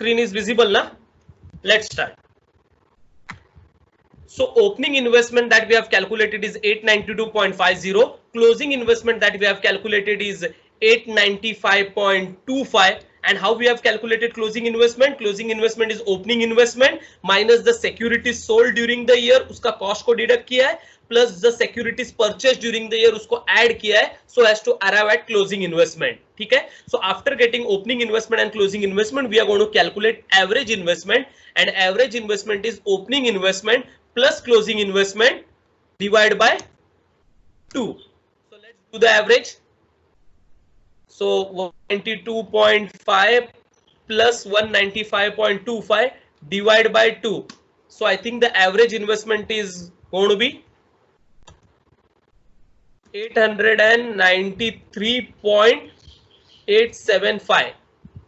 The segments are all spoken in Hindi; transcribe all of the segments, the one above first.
Screen is visible na? Let's start. So opening investment that we have calculated is 892.50. Closing investment that we have calculated is 895.25. And how we have calculated closing investment? Closing investment is opening investment minus the securities sold during the year, उसका cost को deduct किया है, plus the securities purchased during the year उसको add किया है, so as to arrive at closing investment. ठीक है? So after getting opening investment and closing investment, we are going to calculate average investment, and average investment is opening investment plus closing investment divided by 2. So let's do the average. So 192.5 plus 195.25 divided by 2. So I think the average investment is going to be 893.875.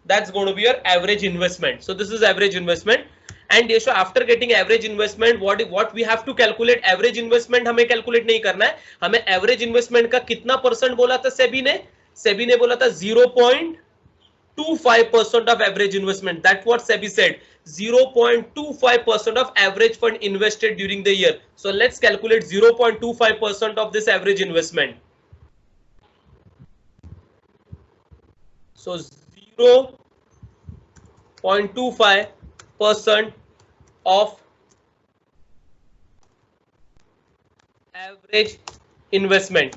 That's going to be your average investment. So this is average investment. And yes, after getting average investment, what we have to calculate? Average investment हमें calculate नहीं करना है, हमें average investment का कितना परसेंट बोला था सेबी ने? सेबी ने बोला था 0.25% of average investment. That's what SEBI said. 0.25% of average fund invested during the year. So let's calculate 0.25% of this average investment. So 0.25% of average investment,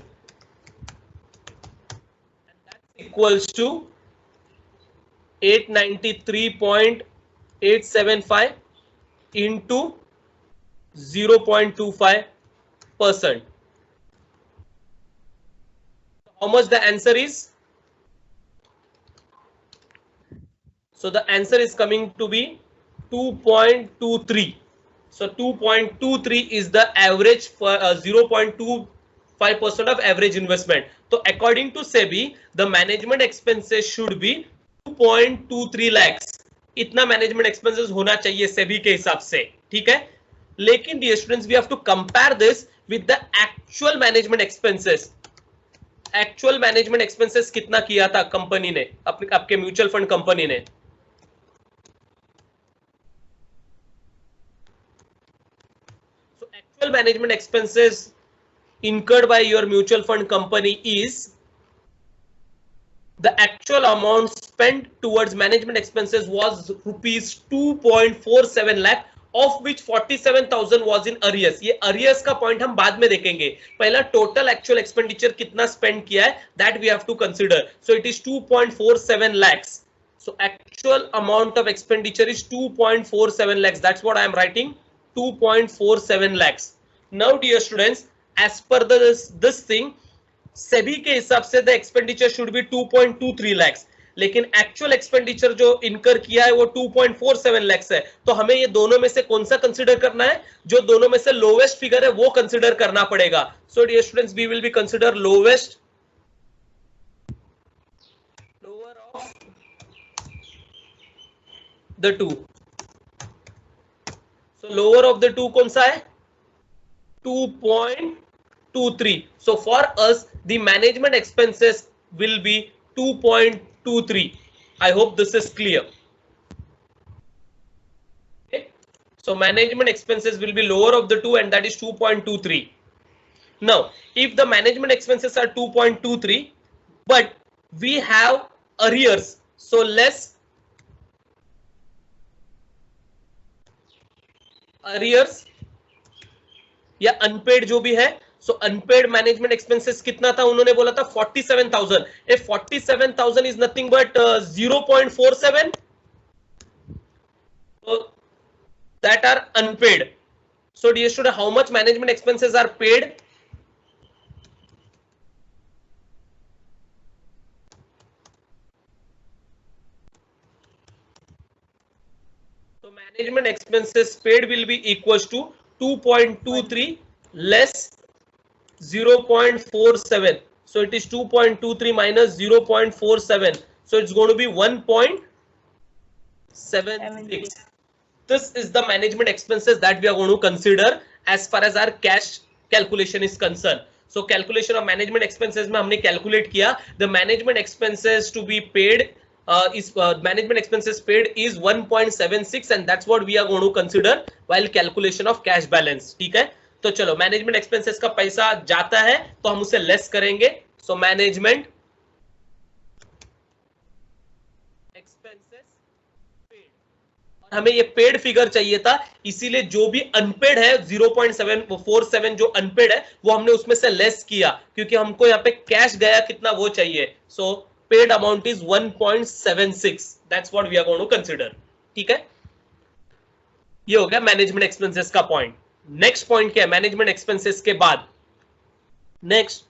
and that's equals to 893.875 into 0.25%. How much the answer is? So the answer is coming to be 2.23. So 2.23 is the average for 0.25% of average investment. So according to SEBI, the management expenses should be 2.23 lakhs. इतना management expenses होना चाहिए SEBI के हिसाब से, ठीक है? लेकिन dear students, we have to compare this with the actual management expenses. Actual management expenses कितना किया था कंपनी ने, आपके म्यूचुअल फंड कंपनी ने? Actual management expenses incurred by your mutual fund company is the actual amount spent towards management expenses was rupees 2.47 lakh, of which 47,000 was in arrears. ये arrears का point हम बाद में देखेंगे, पहला total actual expenditure कितना spend किया है that we have to consider. So it is 2.47 lakhs. So actual amount of expenditure is 2.47 lakhs. That's what I am writing. 2.47 lakhs. Now dear students, as per this thing, SEBI के हिसाब से the expenditure should be 2.23 lakhs, लेकिन actual expenditure जो incur किया है वो 2.47 lakhs है. तो हमें ये दोनों में से कौन सा consider करना है? जो दोनों में से lowest figure है वो consider करना पड़ेगा. So dear students, we will be consider lower of the two. So lower of the two कौन सा है? 2.23. So for us, the management expenses will be 2.23. I hope this is clear. Okay. So management expenses will be lower of the two, and that is 2.23. Now, if the management expenses are 2.23, but we have arrears, so less arrears या अनपेड जो भी है. सो अनपेड मैनेजमेंट एक्सपेंसेस कितना था? उन्होंने बोला था 47,000. If 47,000 is nothing but 0.47, that are unpaid. So dear student, how much management expenses are paid? So management expenses paid will be equals to 2.23 less 0.47. So it is 2.23 minus 0.47. So it's going to be 1.76. This is the management expenses that we are going to consider as far as our cash calculation is concerned. So calculation of management expenses में हमने calculate किया the management expenses to be paid is management expenses paid is 1.76 and that's what we are going to consider while calculation of cash balance. ठीक है, तो चलो मैनेजमेंट एक्सपेंसेस का पैसा जाता है तो हम उसे लेस करेंगे. सो मैनेजमेंट एक्सपेंसेस पेड, और हमें ये पेड फिगर चाहिए था, इसीलिए जो भी अनपेड है 0.747 जो अनपेड है वो हमने उसमें से लेस किया, क्योंकि हमको यहाँ पे कैश गया कितना वो चाहिए. सो paid amount is 1.76. That's what we are going to consider. ठीक है, ये हो गया मैनेजमेंट एक्सपेंसेस का पॉइंट. नेक्स्ट पॉइंट क्या है मैनेजमेंट एक्सपेंसेस के बाद? Next,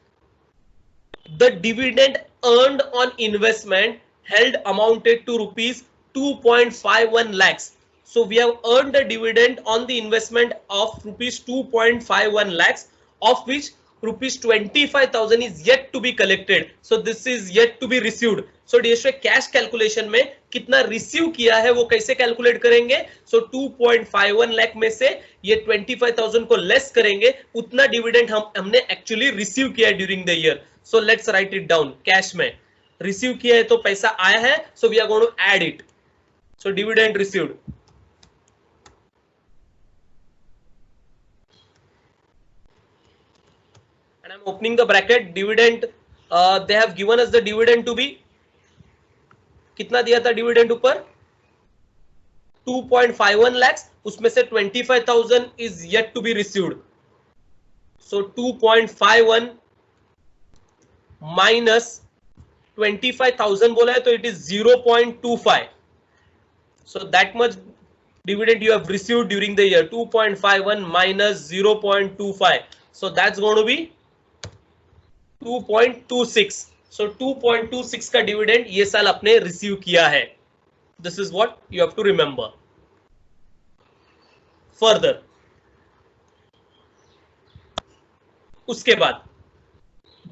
the dividend earned on investment held amounted to rupees 2.51 lakhs. So we have earned the dividend on the investment of rupees 2.51 lakhs, of which rupees 25,000 is yet to be collected. So this is yet to be received. So dear cash calculation में कितना रिसीव किया है वो कैसे कैलकुलेट करेंगे? सो 2.51 लाख में से ये 25,000 को लेस करेंगे, उतना डिविडेंड हमने एक्चुअली रिसीव किया है during the year. So let's write it down. Cash में रिसीव किया है तो पैसा आया है, so we are going to add it. So dividend received, and I'm opening the bracket. Dividend, they have given us the dividend to be, कितना दिया था डिविडेंड ऊपर? 2.51 lakhs, उसमें से 25,000 is yet to be received. So 2.51 minus 25,000 बोला है तो it is 0.25. So that much dividend you have received during the year. 2.51 minus 0.25. So that's going to be 2.26. So 2.26 का डिविडेंड ये साल आपने रिसीव किया है. This is what you have to remember. Further, उसके बाद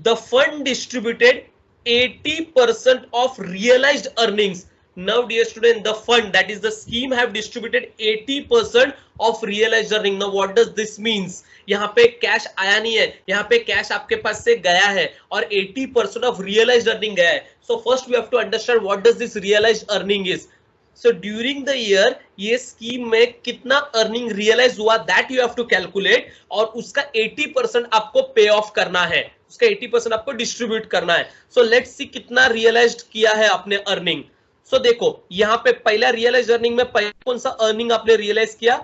the fund distributed 80% of realised earnings. Now dear student, the fund, that is the scheme, have distributed 80% of realized earning. Now what does this means? यहाँ पे कैश आया नहीं है, यहाँ पे कैश आपके पास से गया है और 80% of realized earning गया है. So first we have to understand what does this realized earning is. So during the year ये स्कीम में कितना अर्निंग रियलाइज हुआ that you have to calculate, और उसका 80% आपको पे ऑफ करना है, उसका 80% आपको डिस्ट्रीब्यूट करना है. So let's see कितना रियलाइज्ड किया है आपने अर्निंग. सो देखो यहाँ पे पहला रियलाइज अर्निंग में कौन सा अर्निंग आपने रियलाइज किया?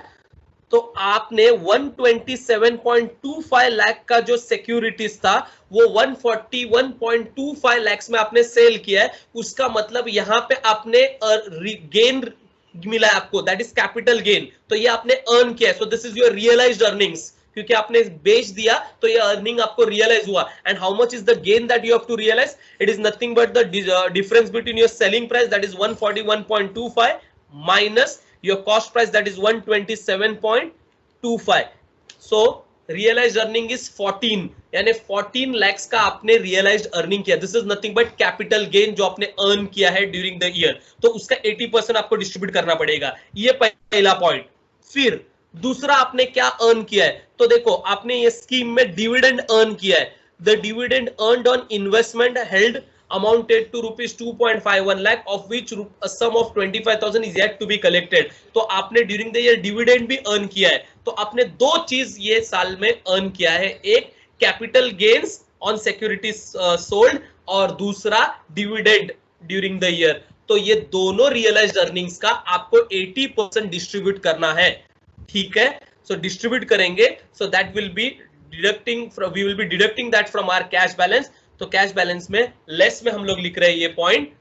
तो आपने 127.25 लाख का जो सिक्योरिटीज था वो 141.25 लाख में आपने सेल किया है. उसका मतलब यहाँ पे आपने गेन मिला है आपको, दैट इज कैपिटल गेन. तो ये आपने अर्न किया है. So this is your realised earnings, क्योंकि आपने बेच दिया तो ये अर्निंग आपको रियलाइज हुआ. And how much is the gain that you have to realise? It is nothing but the difference between your selling price, that is 141.25 minus your cost price, that is 127.25. So realised earning is 14, यानी 14 lakhs का आपने रियलाइज्ड अर्निंग किया. This is nothing but capital gain जो आपने अर्न किया है ड्यूरिंग द ईयर. तो उसका 80% आपको डिस्ट्रीब्यूट करना पड़ेगा. ये पहला पॉइंट. फिर दूसरा आपने क्या अर्न किया है? तो देखो आपने ये स्कीम में डिविडेंड अर्न किया है. The dividend earned on investment held amounted to rupees 2.51 lakh, of which sum of 25,000 is yet to be collected. तो आपने ड्यूरिंग द ईयर डिविडेंड भी अर्न किया है. तो आपने दो चीज ये साल में अर्न किया है, एक capital gains on securities sold और दूसरा डिविडेंड ड्यूरिंग द ईयर. तो ये दोनों रियलाइज्ड अर्निंग्स का आपको 80% डिस्ट्रीब्यूट करना है. ठीक है, सो डिस्ट्रीब्यूट करेंगे. So that will be deducting, we will be deducting that from our cash balance. तो कैश बैलेंस में लेस में हम लोग लिख रहे हैं ये पॉइंट.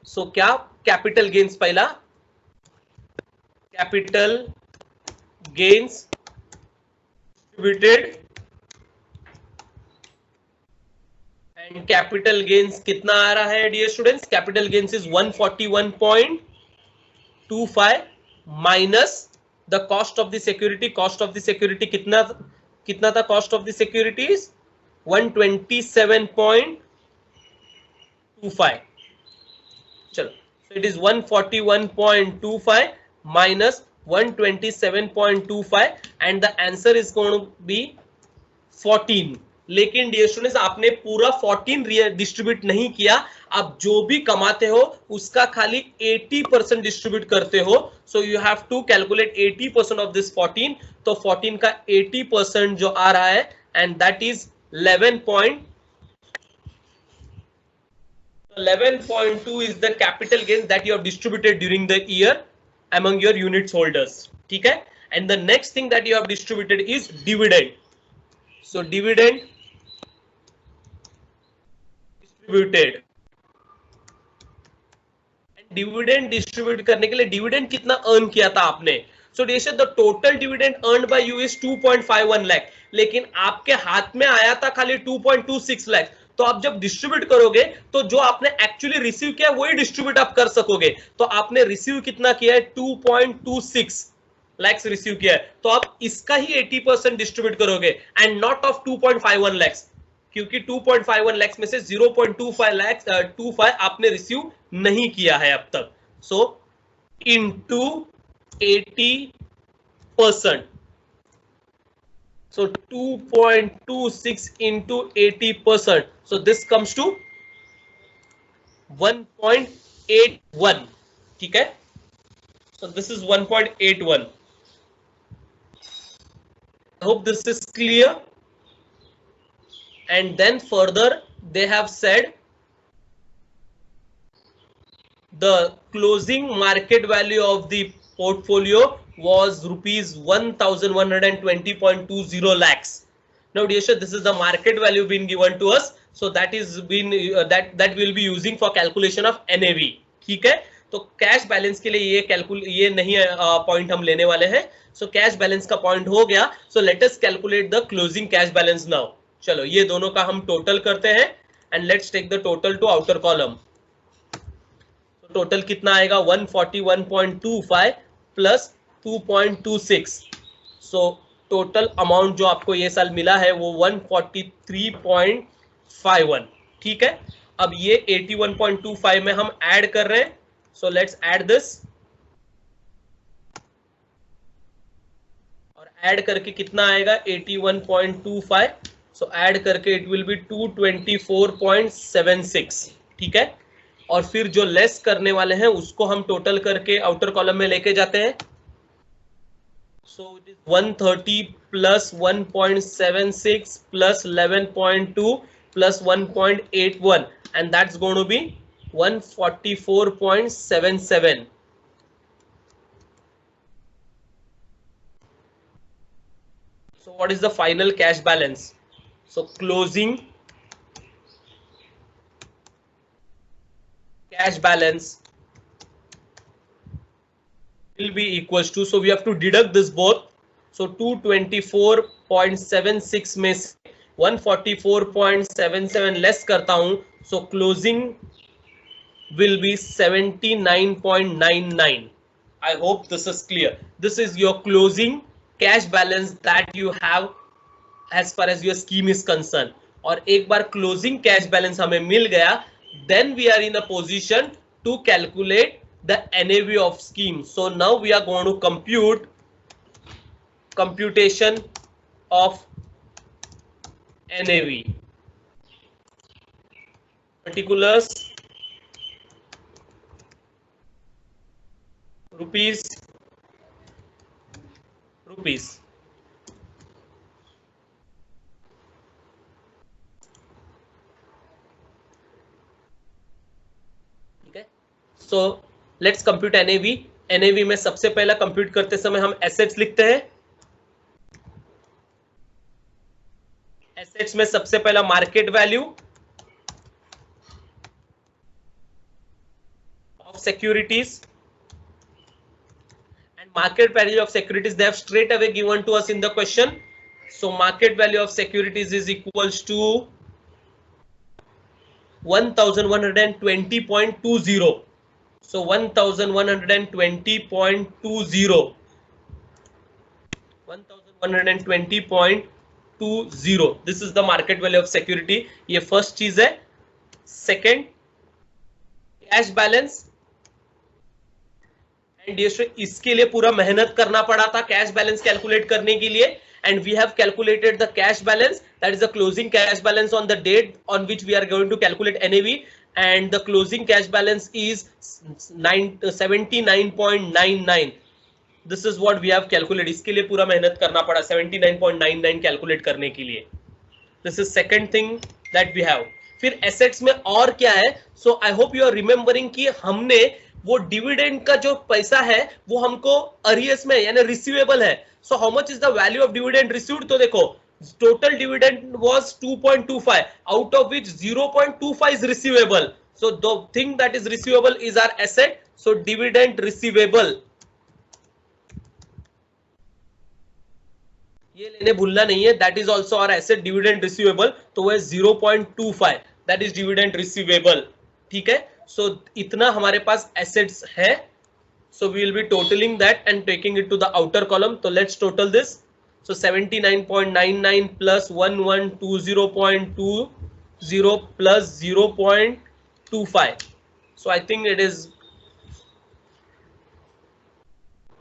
सो क्या कैपिटल गेन्स, पहला capital gains distributed, and capital gains कितना आ रहा है dear students? Capital gains is 141.25 minus the cost of the security. Cost of the security कितना था? Cost of the security is 127.25. चलो, so it is 141.25 minus 127.25 and the answer is going to be 14 लेकिन डियर स्टूडेंट्स आपने पूरा 14 डिस्ट्रीब्यूट नहीं किया, आप जो भी कमाते हो उसका खाली 80% डिस्ट्रीब्यूट करते हो। So you have to calculate 80% of this 14, तो 14 का 80% जो आ रहा है and that is 11.2 is the capital gains that you have distributed during the year among your units holders. ठीक है, and the next thing that you have distributed is dividend. So dividend distributed, and dividend distribute करने के लिए डिविडेंड कितना अर्न किया था आपने? So dear, the total dividend earned by you is 2.51 lakh, लेकिन आपके हाथ में आया था खाली 2.26 लाख। तो आप जब डिस्ट्रीब्यूट करोगे तो जो आपने एक्चुअली रिसीव किया वही डिस्ट्रीब्यूट आप कर सकोगे। तो आपने रिसीव कितना किया है? 2.26 लैक्स रिसीव किया है, तो आप इसका ही 80% डिस्ट्रीब्यूट करोगे एंड नॉट ऑफ 2.51 लैक्स, क्योंकि 2.51 लैक्स में से 0.25 लैक्स 25 आपने रिसीव नहीं किया है अब तक। सो into 80%, so 2.26 into 80%, so this comes to 1.81. ठीक है, so this is 1.81. I hope this is clear. And then further they have said the closing market value of the portfolio was rupees 1120.20 lakhs. Now dear sir, this is the market value being given to us, so that is been that will be using for calculation of NAV. ठीक है, तो कैश बैलेंस के लिए ये नहीं पॉइंट हम लेने वाले हैं। सो कैश बैलेंस का पॉइंट हो गया। So let us calculate the closing cash balance now. चलो ये दोनों का हम टोटल करते हैं and let's take the total to outer column. Total कितना आएगा? 141.25 प्लस 2.26। सो टोटल अमाउंट जो आपको ये साल मिला है वो 143.51। ठीक है, अब ये 81.25 में हम ऐड कर रहे हैं। सो लेट्स ऐड दिस, और ऐड करके कितना आएगा? 81.25। सो ऐड करके इट विल बी 224.76। ठीक है, और फिर जो लेस करने वाले हैं उसको हम टोटल करके आउटर कॉलम में लेके जाते हैं। So it is 130 plus 1.76 plus 11.2 plus 1.81 and that's going to be 144.77। So what is the final cash balance? So closing cash balance will be equals to, so we have to deduct this both. So 224.76 में 144.77 लेस करता हूं, so closing will be 79.99. I hope this is clear. This is your closing cash balance that you have as far as your scheme is concerned. और एक बार closing cash balance हमें मिल गया, then we are in a position to calculate the NAV of scheme. So now we are going to compute computation of NAV. Particulars rupees. ठीक है, so let's compute NAV. NAV में सबसे पहला कंप्यूट करते समय हम एसेट्स लिखते हैं। एसेट्स में सबसे पहला market value of securities, and market value of securities they have straight away given to us in the question. So market value of securities is equals to 1120.20. So 1120.20, 1120.20, this is the market value of security. ये फर्स्ट चीज है। सेकेंड, कैश बैलेंस, एंड इसके लिए पूरा मेहनत करना पड़ा था कैश बैलेंस कैलकुलेट करने के लिए, and we have calculated the cash balance, that is the closing cash balance on the date on which we are going to calculate NAV, and the closing cash balance is 79.99. This is what we have calculated. इसके लिए पूरा मेहनत करना पड़ा 79.99 कैलकुलेट करने के लिए. This is second thing that we have. फिर assets में और क्या है? So I hope you are remembering कि हमने वो डिविडेंड का जो पैसा है वो हमको अरियस में यानी रिसीवेबल है. So how much is the value of dividend received? तो देखो total dividend was 2.25, out of which 0.25 is receivable. So the thing that is receivable is our asset. So dividend receivable. ये लेने भूलना नहीं है. That is also our asset dividend receivable. तो वो है 0.25. That is dividend receivable. ठीक है. So इतना हमारे पास assets है. So we will be totaling that and taking it to the outer column. So let's total this. So 79.99 plus 1120.20 plus 0.25. So I think it is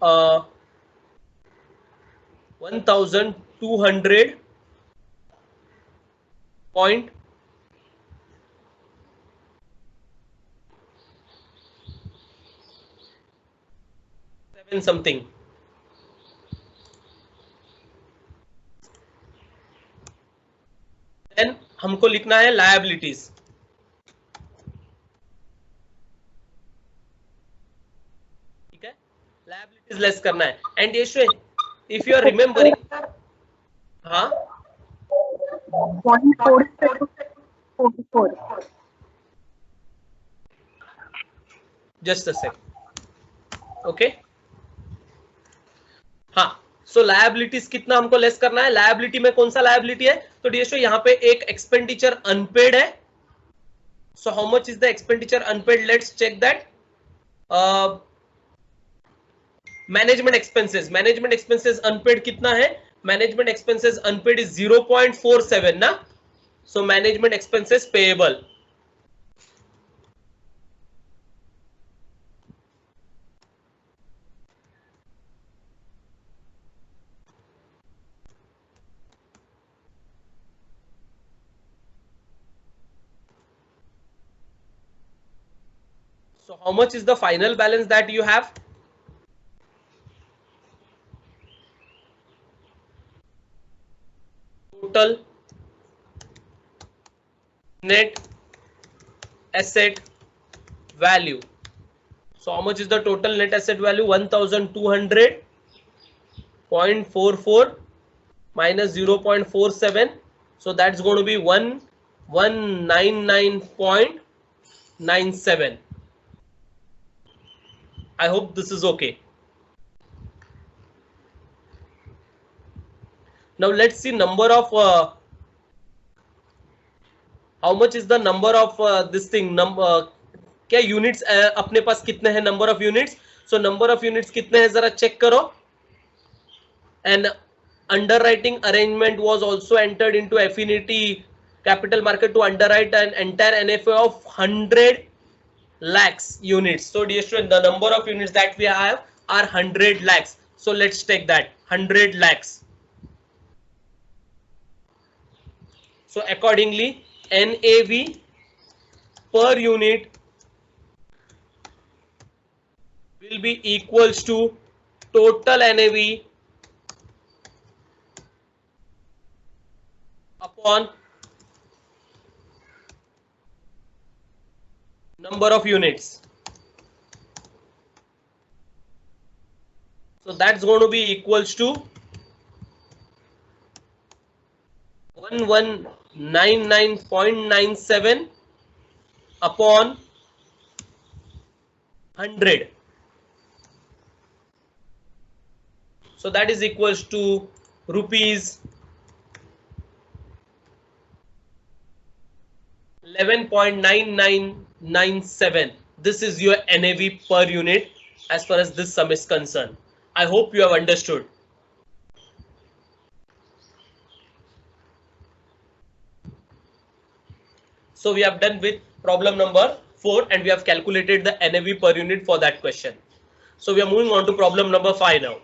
1200 point something. Then हमको लिखना है liabilities. ठीक है, liabilities लेस करना है. And if you are remembering, हाँ 0.44. just a sec. Okay. हाँ, सो लायबिलिटीज कितना हमको लेस करना है. लायबिलिटी में कौन सा लायबिलिटी है? तो डीएसओ यहाँ पे एक एक्सपेंडिचर अनपेड है. So how much is the expenditure unpaid? Let's check that. Management expenses. Management expenses unpaid कितना है? मैनेजमेंट एक्सपेंसेस अनपेड इज 0.47 ना. So management expenses payable. So how much is the final balance that you have? Total net asset value. So how much is the total net asset value? 1200.44 minus 0.47. So that's going to be 1199.97. I hope this is okay. Now let's see number of how much is the number of this thing. क्या units अपने पास कितने हैं? number of units. So number of units कितने हैं जरा check करो. And underwriting arrangement was also entered into Affinity Capital Market to underwrite an entire NFA of 100 lakhs units. So dear student, the number of units that we have are 100 lakhs. So let's take that 100 lakhs. So accordingly, NAV per unit will be equals to total NAV upon number of units. So that's going to be equals to 1199.97 upon 100. So that is equals to rupees 11.9997. This is your NAV per unit as far as this sum is concerned. I hope you have understood. So we have done with problem number 4 and we have calculated the NAV per unit for that question. So we are moving on to problem number 5 now.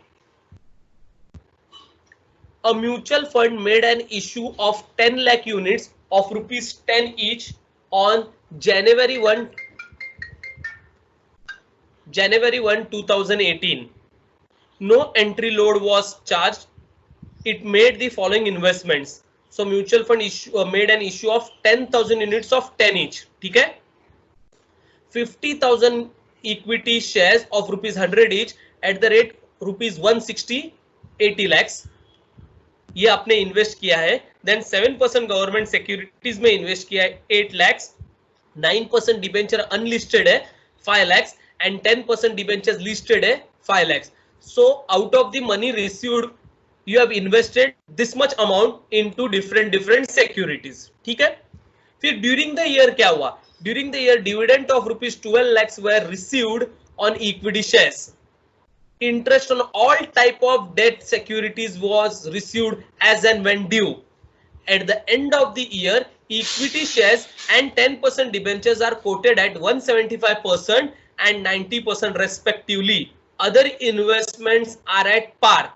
a mutual fund made an issue of 10 lakh units of rupees 10 each on January 1, 2018. No entry load was charged. It made the following investments. So mutual fund made an issue of 10,000 units of 10 each. ठीक है, 50,000 equity shares of rupees 100 each at the rate rupees 160, 80 lakhs. ये आपने इन्वेस्ट किया है. देन 7% गवर्नमेंट सिक्योरिटीज में इन्वेस्ट किया है 8 lakhs. 9% डिबेंचर अनलिस्टेड है 5 lakhs and 10% डिबेंचर्स लिस्टेड है 5 lakhs. So out of the money received, you have invested this much amount into different securities. ठीक है. फिर during the year क्या हुआ? During the year dividend of rupees 12 lakhs were received on equity shares. Interest on all type of debt securities was received as and when due. At the end of the year, equity shares and 10% debentures are quoted at 175% and 90% respectively. Other investments are at par.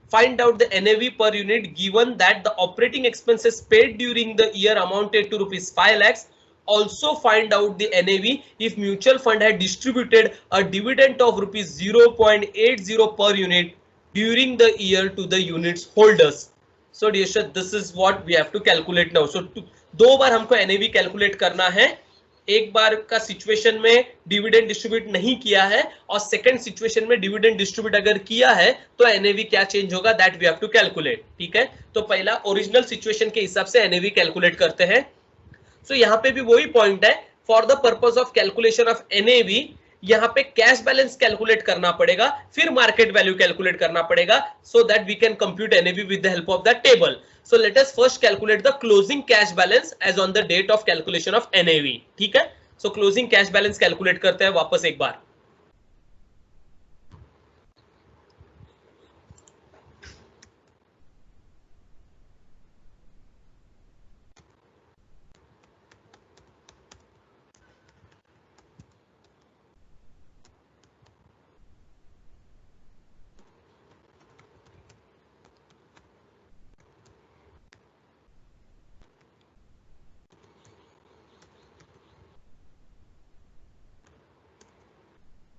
Find out the NAV per unit given that the operating expenses paid during the year amounted to rupees 5 lakhs. Also find out the NAV if mutual fund had distributed a dividend of rupees 0.80 per unit during the year to the units holders. So dear sir, this is what we have to calculate now. So दो बार हमको NAV कैलकुलेट करना है. एक बार का सिचुएशन में डिविडेंड डिस्ट्रीब्यूट नहीं किया है और सेकंड सिचुएशन में डिविडेंड डिस्ट्रीब्यूट अगर किया है तो एनएवी क्या चेंज होगा, that we have to calculate. ठीक है, तो पहला ओरिजिनल सिचुएशन के हिसाब से एनएवी कैलकुलेट करते हैं. सो यहाँ पे भी वही पॉइंट है, for the purpose of calculation of NAV यहाँ पे कैश बैलेंस कैलकुलेट करना पड़ेगा, फिर मार्केट वैल्यू कैलकुलेट करना पड़ेगा, so that we can compute NAV with the help of the table. So let us first calculate the closing cash balance as on the date of calculation of NAV. ठीक है, so closing cash balance calculate करते हैं वापस एक बार.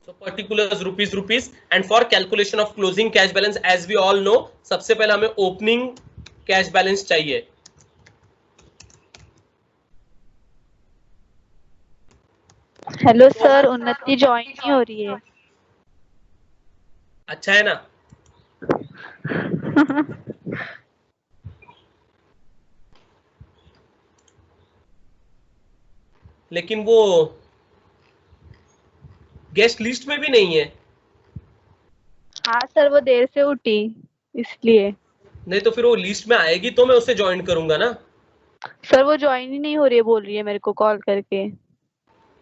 So particulars rupees and for calculation of closing cash balance as we all know सबसे पहले हमें opening cash balance चाहिए. हेलो सर, उन्नति ज्वाइन नहीं हो रही है. अच्छा है ना. लेकिन वो गेस्ट लिस्ट में भी नहीं है. हाँ सर, वो देर से उठी इसलिए. नहीं तो फिर वो लिस्ट में आएगी तो मैं उसे ज्वाइन करूंगा ना. सर वो ज्वाइन ही नहीं हो रही है, बोल रही है मेरे को कॉल करके.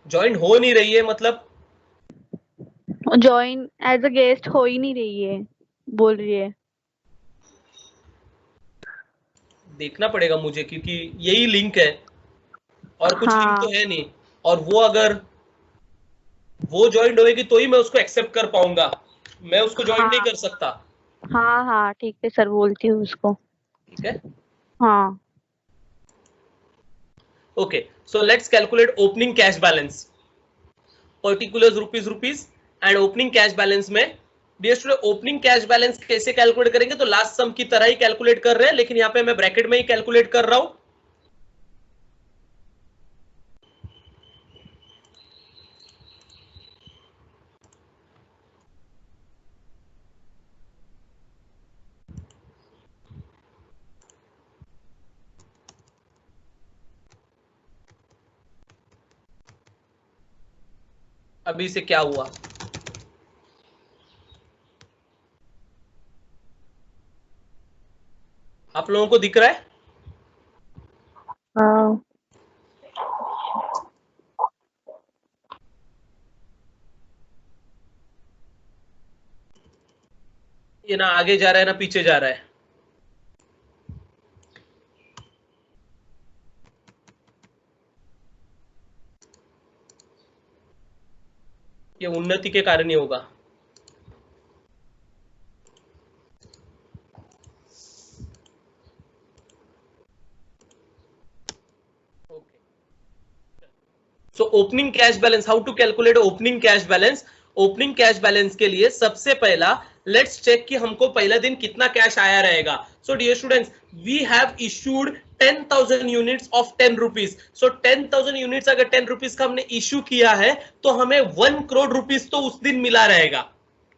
ज्वाइन हो नहीं रही है मतलब ज्वाइन एज अ गेस्ट हो ही नहीं रही है, बोल रही है. देखना पड़ेगा मुझे क्योंकि यही लिंक है और कुछ लिंक तो है नहीं, और वो अगर वो ज्वाइन होएगी तो ही मैं उसको एक्सेप्ट कर पाऊंगा, मैं उसको ज्वाइन नहीं कर सकता. हाँ हाँ ठीक है सर, बोलती हूँ उसको. ठीक है. हाँ. Okay, so let's calculate opening cash balance. Particulars rupees and opening cash balance में dear student opening cash balance कैसे कैलकुलेट करेंगे, तो लास्ट सम की तरह ही कैलकुलेट कर रहे हैं, लेकिन यहाँ पे मैं ब्रैकेट में ही कैलकुलेट कर रहा हूं. अभी से क्या हुआ, आप लोगों को दिख रहा है? हाँ. ये ना आगे जा रहा है ना पीछे जा रहा है. ये उन्नति के कारण ही होगा. So opening cash balance, how to calculate opening cash balance? Opening cash balance के लिए सबसे पहला लेट्स चेक कि हमको पहला दिन कितना कैश आया रहेगा. So dear students, we have issued 10,000 units of 10 rupees. So 10,000 units अगर 10 रुपीज का हमने इशू किया है तो हमें 1 करोड़ रुपीज तो उस दिन मिला रहेगा.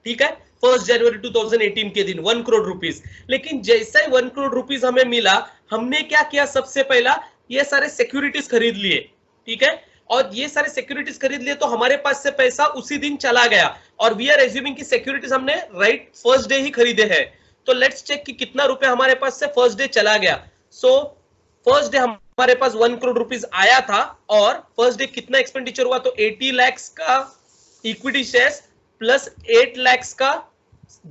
ठीक है, 1 जनवरी 2018 के दिन 1 करोड़ रुपीज. लेकिन जैसे ही 1 करोड़ रुपीज हमें मिला, हमने क्या किया? सबसे पहला ये सारे सिक्योरिटीज खरीद लिए. ठीक है, और ये सारे सिक्योरिटीज खरीद लिए तो हमारे पास से पैसा उसी दिन चला गया. और वी आर एज्यूमिंग कि सिक्योरिटीज हमने राइट फर्स्ट डे ही खरीदे हैं. तो लेट्स चेक कि कितना रुपया हमारे पास से फर्स्ट डे चला गया. सो फर्स्ट डे हमारे पास 1 करोड़ रुपीज आया था और फर्स्ट डे कितना एक्सपेंडिचर हुआ? तो 80 लाख का इक्विटी शेयर्स प्लस 8 लाख का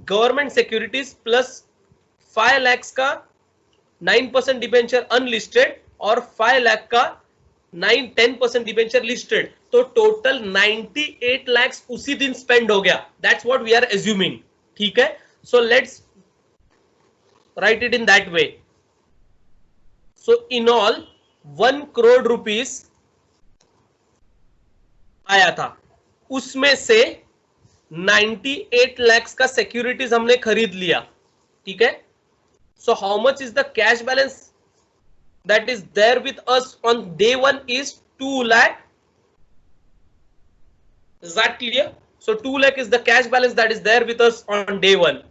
गवर्नमेंट सिक्योरिटीज प्लस 5 लाख का 9% डिबेंचर अनलिस्टेड और 5 लाख का 10% डिबेंचर लिस्टेड. तो टोटल 98 लाख उसी दिन स्पेंड हो गया. That's what we are assuming. ठीक है, so let's write it in that way. So in all 1 crore rupees आया था, उसमें से 98 लाख का सिक्योरिटीज हमने खरीद लिया. ठीक है, so how much is the cash balance that is there with us on day 1 is 2 lakh. Is that clear? So 2 lakh is the cash balance that is there with us on day 1.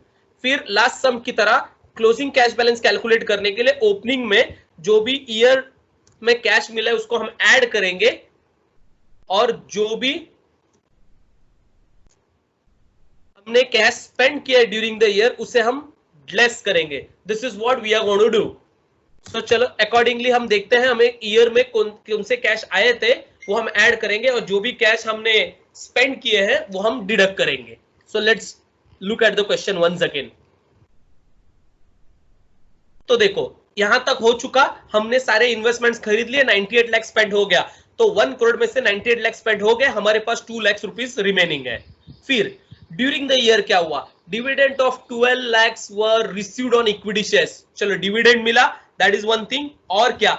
फिर लास्ट सम की तरह क्लोजिंग कैश बैलेंस कैलकुलेट करने के लिए ओपनिंग में जो भी ईयर में कैश मिला है उसको हम ऐड करेंगे और जो भी हमने कैश स्पेंड किया है ड्यूरिंग द ईयर उसे हम लेस करेंगे. This is what we are going to do. तो चलो अकॉर्डिंगली हम देखते हैं हमें ईयर में कौन से कैश आए थे वो हम ऐड करेंगे और जो भी कैश हमने स्पेंड किए हैं वो हम डिडक्ट करेंगे. So let's look at the question once again. तो देखो यहां तक हो चुका, हमने सारे इन्वेस्टमेंट्स खरीद लिए, 98 लाख स्पेंड हो गया. तो 1 करोड़ में से 98 लाख स्पेंड हो गए, हमारे पास 2 लाख रुपीज रिमेनिंग है. फिर ड्यूरिंग द ईयर क्या हुआ? Dividend of 12 lakhs were received on equity shares. चलो डिविडेंड मिला, दैट इज वन थिंग. और क्या?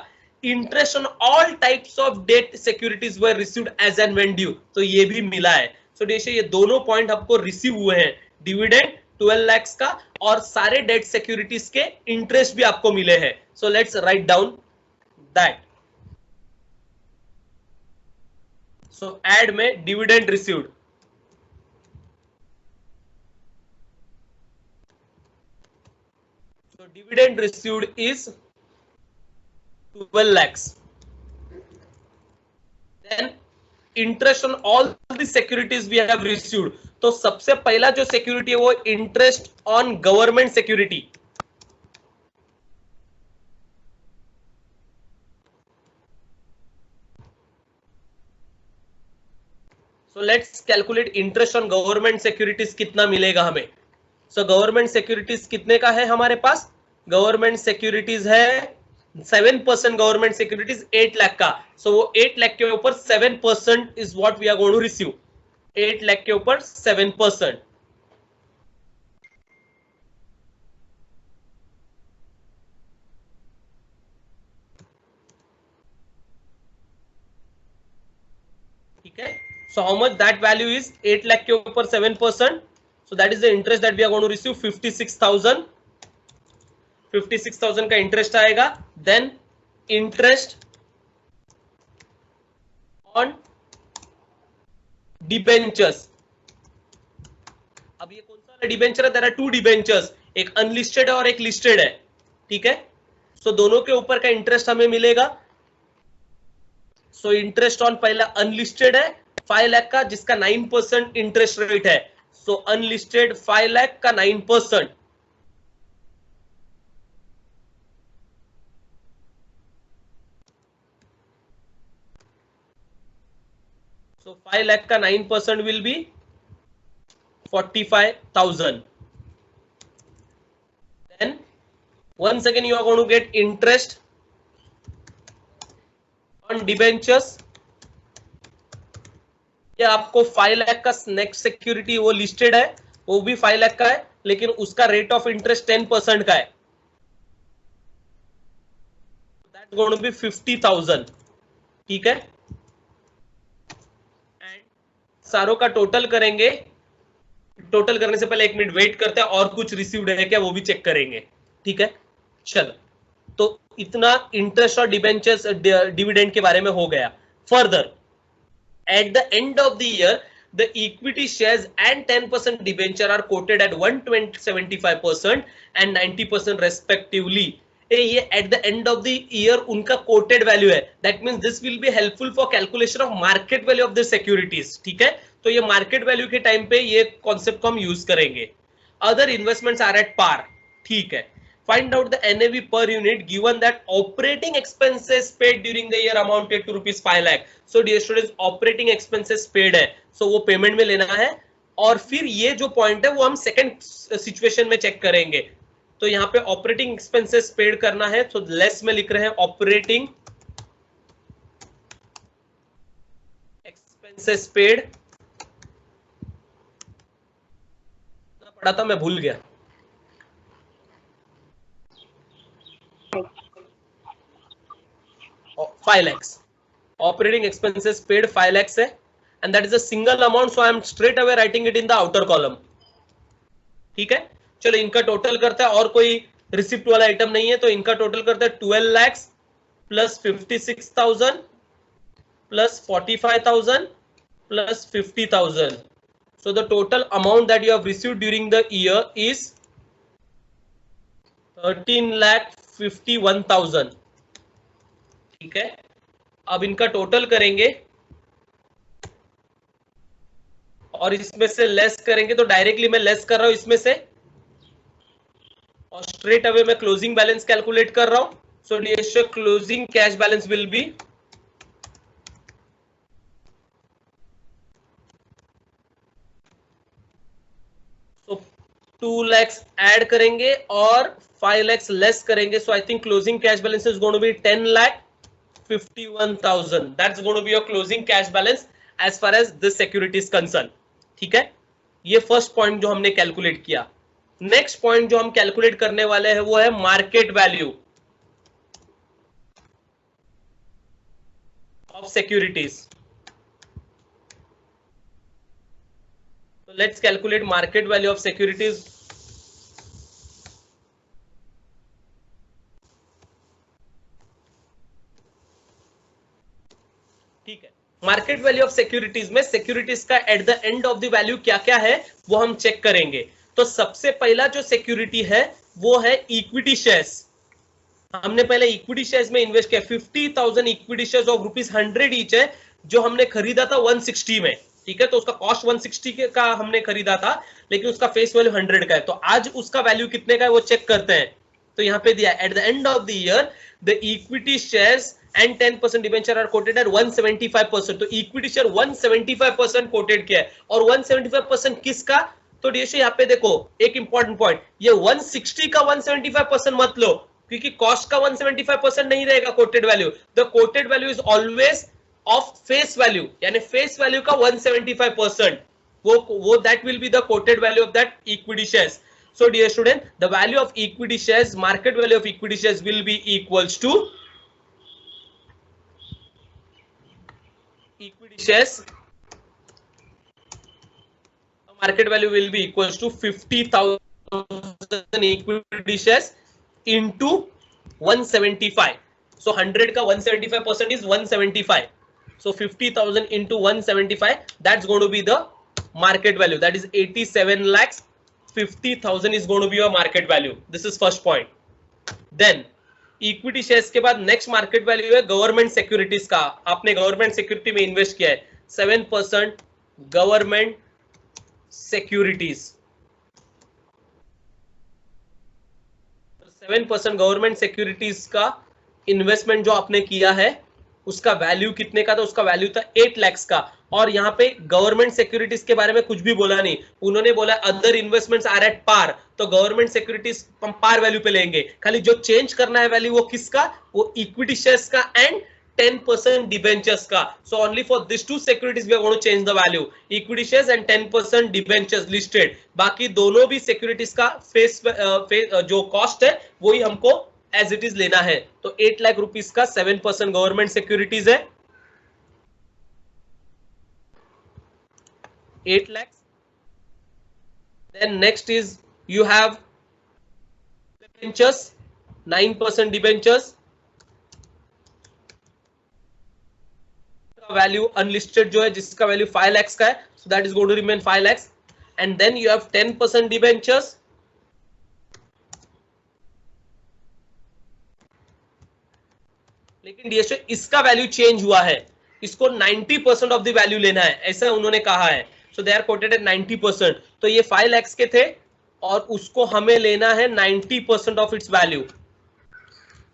Interest on all types of debt securities were received as and when due. तो ये भी मिला है. सो देखिए ये दोनों पॉइंट आपको रिसीव हुए हैं, डिविडेंड 12 lakhs का और सारे डेट सिक्योरिटीज के इंटरेस्ट भी आपको मिले हैं. So let's write down that. So add में dividend received, dividend received is 12 lakhs. Then interest on all the securities we have received. तो सबसे पहला जो सिक्योरिटी है वो interest on government security. So let's calculate interest on government securities कितना मिलेगा हमें. सो गवर्नमेंट सिक्योरिटीज कितने का है हमारे पास? गवर्नमेंट सिक्योरिटीज है 7%. गवर्नमेंट सिक्योरिटीज 8 लाख का. सो वो 8 लाख के ऊपर 7% is what we are going to receive. 8 lakh के ऊपर 7%. ठीक है, so how much that value is 8 lakh के ऊपर 7%. So that is the interest that we are going to receive 56,000. 56,000 का इंटरेस्ट आएगा. Then interest on debentures. अब ये कौन सा डिबेंचर है? देयर आर 2 डिबेंचर्स, एक अनलिस्टेड है और एक लिस्टेड है. ठीक है, सो दोनों के ऊपर का इंटरेस्ट हमें मिलेगा. सो इंटरेस्ट ऑन पहला अनलिस्टेड है 5 लाख का जिसका 9% इंटरेस्ट रेट है. सो अनलिस्टेड 5 लाख का 9%. So 5 lakh का 9% will be 45,000. Then once again you are going to get interest on debentures. ये आपको 5 लाख का नेक्स्ट सिक्योरिटी वो लिस्टेड है, वो भी 5 लाख का है लेकिन उसका रेट ऑफ इंटरेस्ट 10% का है. That's going to be 50,000. ठीक है, सारों का टोटल करेंगे। टोटल करने से पहले 1 मिनट वेट करते हैं, और कुछ रिसीव्ड है क्या वो भी चेक करेंगे। ठीक है, चलो, तो इतना इंटरेस्ट और डिबेंचर्स डिविडेंड के बारे में हो गया। Further, at the end of the year, the equity shares and 10% debenture are quoted at 175% and 90% respectively. ये at the end of the year उनका quoted value है. That means this will be helpful for calculation of market value of the securities. ठीक है, तो ये market value के टाइम पे ये concept को हम use करेंगे. Other investments are at par. ठीक है. Find out the NAV per unit given that operating expenses paid during the year amounted to rupees 5 lakh. So dear students, operating expenses paid है, so वो payment में लेना है, और फिर ये जो point है वो हम second situation में check करेंगे। तो यहाँ पे operating expenses paid करना है, तो less में लिख रहे हैं operating expenses paid। पढ़ा था मैं, भूल गया। 5 lakhs. Operating expenses paid 5 lakhs है, and that is a single amount, so I am straight away writing it in the outer column. ठीक है, चलो इनका टोटल करते हैं, और कोई रिसिप्ट वाला आइटम नहीं है, तो इनका टोटल करते हैं 12 lakhs plus 56,000 plus 45,000 plus 50,000. So the total amount that you have received during the year is 13,51,000. ठीक है, अब इनका टोटल करेंगे और इसमें से लेस करेंगे, तो डायरेक्टली मैं लेस कर रहा हूं इसमें से, और स्ट्रेट अवे मैं क्लोजिंग बैलेंस कैलकुलेट कर रहा हूं। So dear closing cash balance will be so 2 lakhs add करेंगे और 5 lakhs लेस करेंगे, so I think closing cash balance is going to be 10,51,000. That's going to be your closing cash balance as far as this security is concerned. ठीक है, ये फर्स्ट पॉइंट जो हमने कैलकुलेट किया। नेक्स्ट पॉइंट जो हम कैलकुलेट करने वाले हैं वो है मार्केट वैल्यू ऑफ सिक्योरिटीज। तो let's calculate market value of securities. ठीक है, मार्केट वैल्यू ऑफ सिक्योरिटीज में सिक्योरिटीज का at the end of the value क्या क्या है वो हम चेक करेंगे। तो सबसे पहला जो सिक्योरिटी है वो है इक्विटी शेयर्स। हमने पहले इक्विटी शेयर्स में इन्वेस्ट किया, 50,000 इक्विटी शेयर्स ऑफ ₹100 ईच है, जो हमने खरीदा था 160 में। ठीक है, तो उसका कॉस्ट 160 का हमने खरीदा था, लेकिन उसका फेस वैल्यू 100 का है। तो आज उसका वैल्यू कितने का है वो चेक करते हैं। तो यहाँ पे दिया at the end of the year the equity shares and 10% debenture are quoted at 175%. तो इक्विटी शेयर 175% कोटेड किया है, और 175% किसका? तो डीएसए यहाँ पे देखो एक इंपॉर्टेंट पॉइंट, ये 160 का 175% मत लो, क्योंकि कॉस्ट का 175% नहीं रहेगा coated value. The coated value is always of face value, यानी फेस वैल्यू का 175%, वो that will be the coated value of that equity shares. So dear student, the value of equity shares, market value of equity shares will be equals to equity shares. Market value will be equals to 50,000 equity shares into 175. So 100 का 175% is 175. So 50,000 into 175, that's going to be the market value. That is 87 lakhs. 50,000 is going to be your market value. This is first point. Then equity shares के बाद नेक्स्ट मार्केट वैल्यू है गवर्नमेंट सिक्योरिटीज का। आपने गवर्नमेंट सिक्योरिटी में इन्वेस्ट किया है 7% गवर्नमेंट सिक्योरिटीज। 7% गवर्नमेंट सिक्योरिटीज का इन्वेस्टमेंट जो आपने किया है उसका वैल्यू कितने का था? उसका वैल्यू था 8 lakhs का। और यहाँ पे गवर्नमेंट सिक्योरिटीज के बारे में कुछ भी बोला नहीं, उन्होंने बोला other investments are at par, तो गवर्नमेंट सिक्योरिटीज हम पार वैल्यू पे लेंगे। खाली जो चेंज करना है वैल्यू वो किसका? वो इक्विटी शेयर्स का एंड 10% डिबेंचर्स का। So only for this two securities we are going to change the value, equity shares and 10% debentures listed. बाकी दोनों भी सिक्योरिटीज का फेस जो कॉस्ट है वही हमको एज इट इज लेना है। तो 8 लाख रुपीस का 7% गवर्नमेंट सिक्योरिटीज है, 8 lakhs. Then next is you have debentures, 9% debentures. Value unlisted जो है जिसका वैल्यू 5 lakhs का है, so that is going to remain 5 lakhs. And then you have 10% debentures. लेकिन DSO इसका वैल्यू चेंज हुआ है, इसको 90% ऑफ द वैल्यू लेना है, ऐसा उन्होंने कहा है. सो दे आर कोटेड एट 90%. तो ये 5 lakhs के थे और उसको हमें लेना है 90% of its value.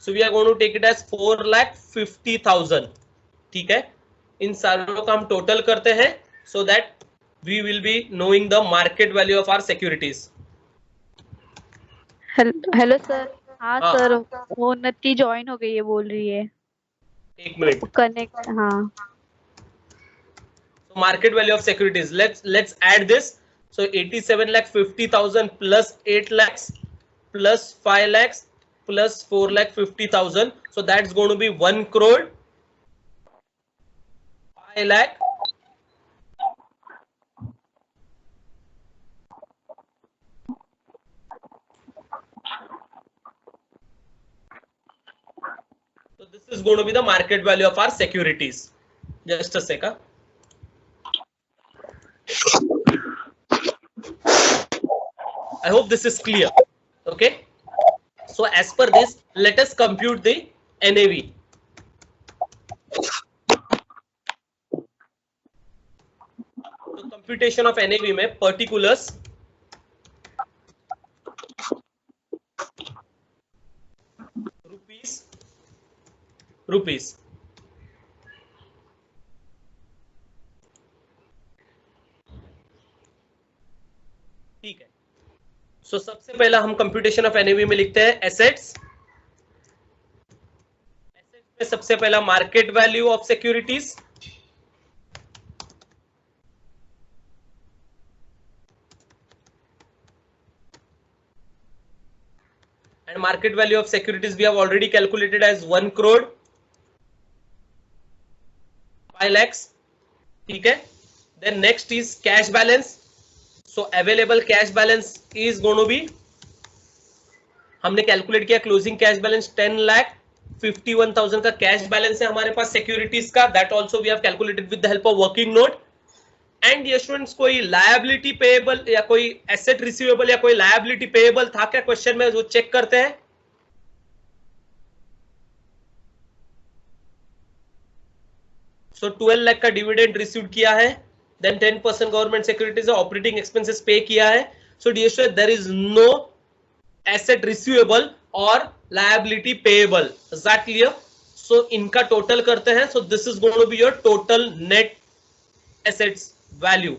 So we are going to take it as 4,50,000. ठीक है, इन सारों का हम टोटल करते हैं so that we will be knowing the market value of our securities. Hello sir. हाँ सर, वो उन्नति ज्वाइन हो गई है बोल रही है. एक मिनट कनेक्ट. हाँ, market value of securities, let's add this. So 87,50,000 plus 8 lakhs plus 5 lakhs plus 4,50,000. So that's going to be 1 crore 5 lakh. So this is going to be the market value of our securities. Just a second. I hope this is clear. Okay, so as per this, let us compute the NAV. So computation of NAV में particulars rupees. ठीक है, सो सबसे पहला हम कंप्यूटेशन ऑफ एनएवी में लिखते हैं एसेट्स. एसेट्स में सबसे पहला market value of securities. And market value of securities we have already calculated as 1 crore 5 lakhs. ठीक है, then next is cash balance. So available cash balance is going to be, हमने कैलकुलेट किया क्लोजिंग कैश बैलेंस 10,51,000 का कैश बैलेंस है हमारे पास सिक्योरिटीज का. That also we have calculated with the help of working note. And ये स्टूडेंट्स कोई लायबिलिटी पेएबल या कोई एसेट रिसीवेबल या कोई लायबिलिटी पेएबल था क्या क्वेश्चन में, जो चेक करते हैं. सो 12 लाख का डिविडेंड रिसीव किया है. Then 10% government securities operating expenses pay किया है. So dear student, there is no asset receivable और liability payable. Is that clear? So इनका टोटल करते हैं. So this is going to be your total net assets value.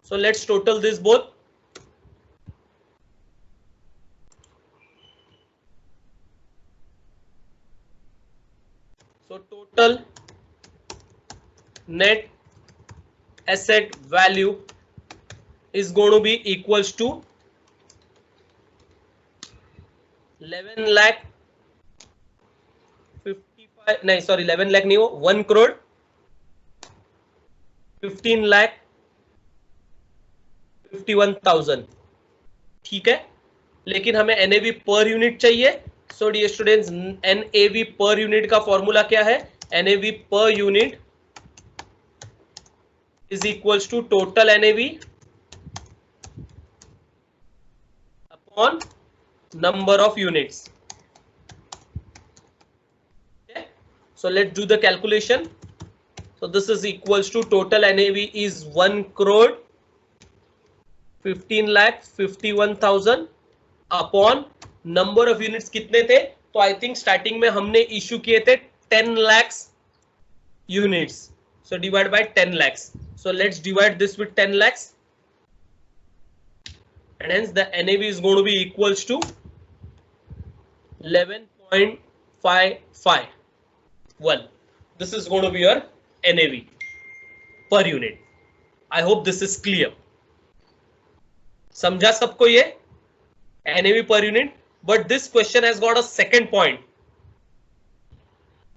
So let's total this both. So total net asset value is going to be equals to 11 lakh 55 नहीं सॉरी 11 लाख नहीं, वो 1 crore 15 lakh 51,000. ठीक है, लेकिन हमें NAV पर यूनिट चाहिए. So dear students, NAV per unit का फॉर्मूला क्या है? NAV per unit is equals to total NAV upon number of units. Okay, so let's do the calculation. So this is equals to total NAV is 1 crore 15 lakh 51,000 upon number of units कितने थे? तो आई थिंक स्टार्टिंग में हमने इश्यू किए थे 10 lakhs units. So divide by 10 lakhs. So let's divide this with 10 lakhs. And hence the NAV is going to be equals to 11.551. This is going to be your NAV per unit. I hope this is clear. समझा सबको ये NAV per unit? But this question has got a second point.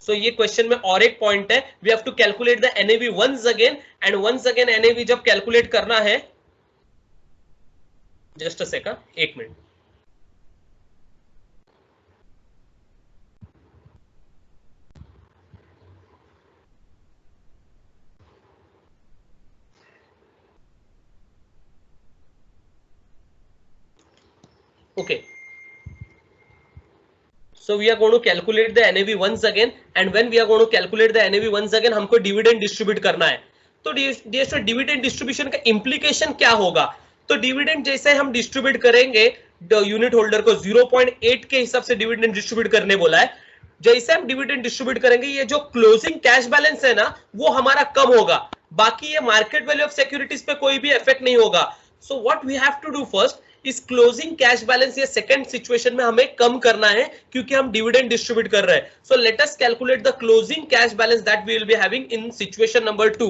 सो ये क्वेश्चन में और एक पॉइंट है, we have to calculate the NAV once again, and once again NAV जब कैलकुलेट करना है, जस्ट अ सेकंड, एक minute. Okay, so we are going to calculate the NAV once again, and when we are going to calculate the NAV once again, हमको डिविडेंड डिस्ट्रीब्यूट करना है। तो डियर डिविडेंड डिस्ट्रीब्यूशन का इंप्लीकेशन क्या होगा? तो डिविडेंड जैसे हम डिस्ट्रीब्यूट करेंगे, यूनिट होल्डर को 0.8 के हिसाब से डिविडेंड डिस्ट्रीब्यूट करने बोला है। जैसे हम डिविडेंड डिस्ट्रीब्यूट करेंगे, ये जो क्लोजिंग कैश बैलेंस है ना, वो हमारा कम होगा, बाकी ये मार्केट वैल्यू ऑफ सिक्योरिटीज पे कोई भी इफेक्ट नहीं होगा। So what we have to do first, इस क्लोजिंग कैश बैलेंस ये सेकंड सिचुएशन में हमें कम करना है, क्योंकि हम डिविडेंड डिस्ट्रीब्यूट कर रहे हैं। So let us calculate the closing cash balance that we will be having in situation number 2।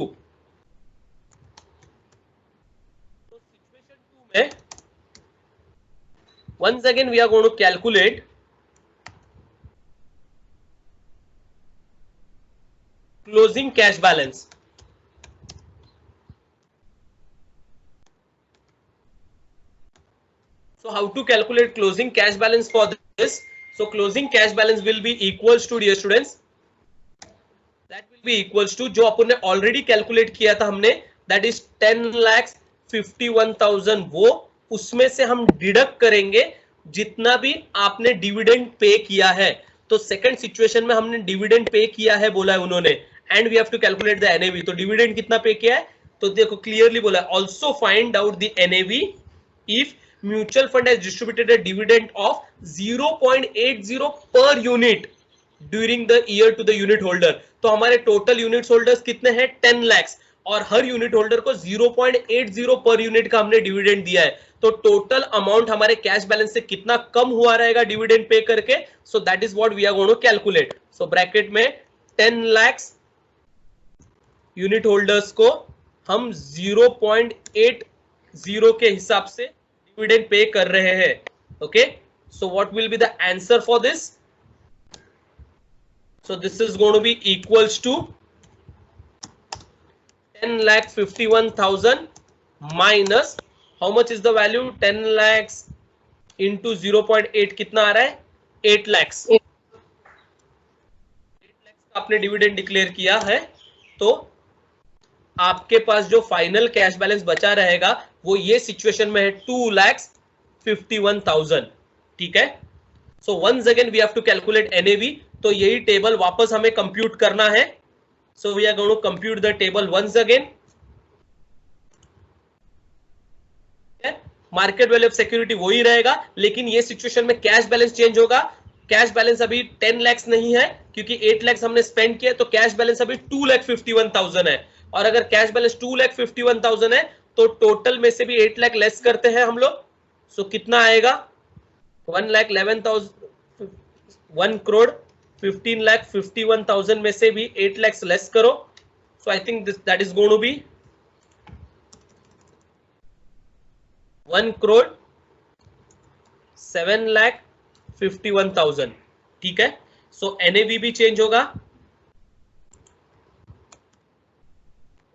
तो सिचुएशन 2 में once again we are going to calculate closing cash balance. So how to calculate closing cash balance for this? So closing cash balance will be equals to, dear students, that will be equals to जो अपन ने ऑलरेडी कैलकुलेट किया था हमने, that is 10,51,000, वो उसमें से हम डिडक्ट करेंगे जितना भी आपने डिविडेंड पे किया है। तो सेकंड सिचुएशन में हमने डिविडेंड पे किया है बोला है उन्होंने, and we have to calculate the NAV. तो डिविडेंड कितना पे किया है, तो देखो क्लियरली बोला है, also find out the NAV if mutual fund has distributed a dividend of 0.80 per unit during the year to the unit holder. तो हमारे टोटल यूनिट होल्डर्स कितने हैं, 10 लाख, और हर यूनिट होल्डर को 0.80 पर यूनिट का हमने डिविडेंड दिया है। तो टोटल अमाउंट हमारे कैश बैलेंस से कितना कम हुआ रहेगा डिविडेंड पे करके, so that is what we are going to calculate. So bracket में 10 लाख यूनिट होल्डर्स को हम 0.80 के हिसाब से डिविडेंड पे कर रहे हैं। Okay, so what will be the answer for this? So this is going to be equals to 10,51,000 minus how much is the value, 10 lakhs into 0.8 कितना आ रहा है, 8 lakhs। 8 lakhs का आपने डिविडेंड डिक्लेयर किया है, तो आपके पास जो फाइनल कैश बैलेंस बचा रहेगा वो ये सिचुएशन में है 2,51,000। ठीक है, so once again we have to calculate NAV. तो यही टेबल वापस हमें कंप्यूट करना है। So we are going to compute the table once again. Market value of security वही रहेगा, लेकिन ये सिचुएशन में कैश बैलेंस चेंज होगा। कैश बैलेंस अभी 10 लाख नहीं है, क्योंकि 8 लाख हमने स्पेंड किया, तो कैश बैलेंस अभी 2,51,000 है। और अगर कैश बैलेंस 2,51,000 है, तो टोटल में से भी 8 लाख लेस करते हैं हम लोग। सो कितना आएगा, 1,11,000, 1,15,51,000 में से भी 8 lakhs लेस करो। So I think this that is going to be 1,07,51,000। ठीक है, सो एनएवी भी चेंज होगा,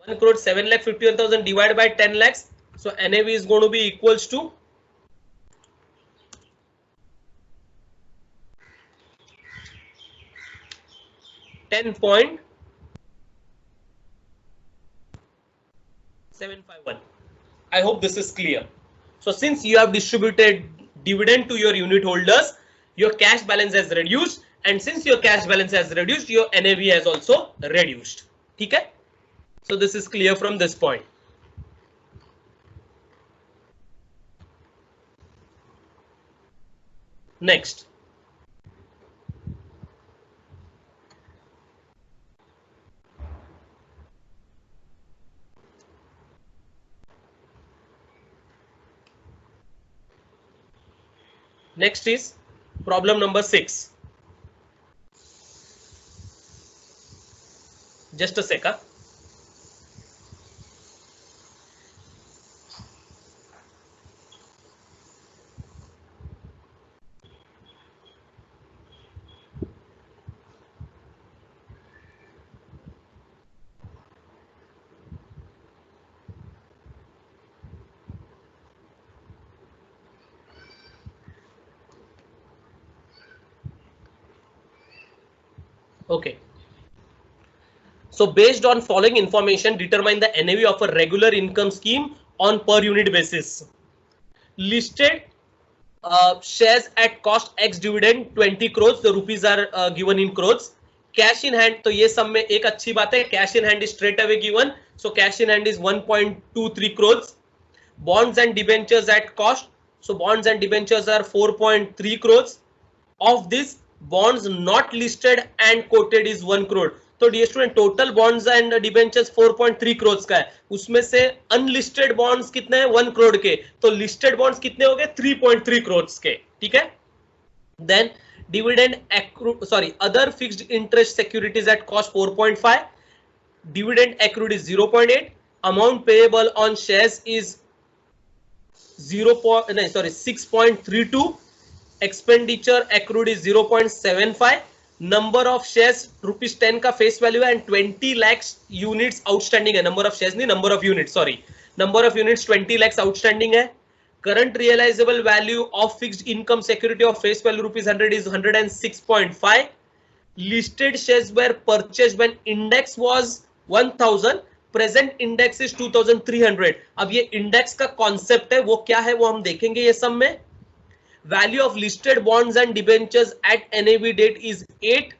1,07,51,000 divide by 10 lakhs। So NAV is going to be equals to 10.751. I hope this is clear. So since you have distributed dividend to your unit holders, your cash balance has reduced, and since your cash balance has reduced, your NAV has also reduced. ठीक है? So this is clear from this point. Next. Next is problem number 6. Just a second. Okay. So based on following information, determine the NAV of a regular income scheme on per unit basis. Listed shares at cost X dividend 20 crores. The rupees are given in crores. Cash in hand, तो ये सब में एक अच्छी बात है, cash in hand is straight away given. So cash in hand is 1.23 crores. Bonds and debentures at cost. So bonds and debentures are 4.3 crores. Of this, bonds not listed and quoted is 1 crore. तो dear student total bonds and debentures 4.3 crore का है, उसमें से अनलिस्टेड बॉन्ड्स कितने हैं 1 करोड़ के, तो लिस्टेड बॉन्ड्स कितने हो गए 3.3 करोड़ के, ठीक है. Then dividend other fixed interest securities at cost 4.5, dividend accrued is 0.8, amount payable on shares is 6.32, expenditure accrued is 0.75, number of shares rupees 10 का फेस वैल्यू है एंड 20 lakhs यूनिट्स आउटस्टैंडिंग है. नंबर ऑफ शेयर्स नहीं, number of unit, sorry, number of units 20 lakhs outstanding है. Current realisable value of fixed income security of face value rupees 100 is 106.5. Listed shares were purchase when index was 1000, present index is 2300. अब ये इंडेक्स का कॉन्सेप्ट है, वो क्या है वो हम देखेंगे ये सब में. Value of listed bonds and debentures at NAV date is 8.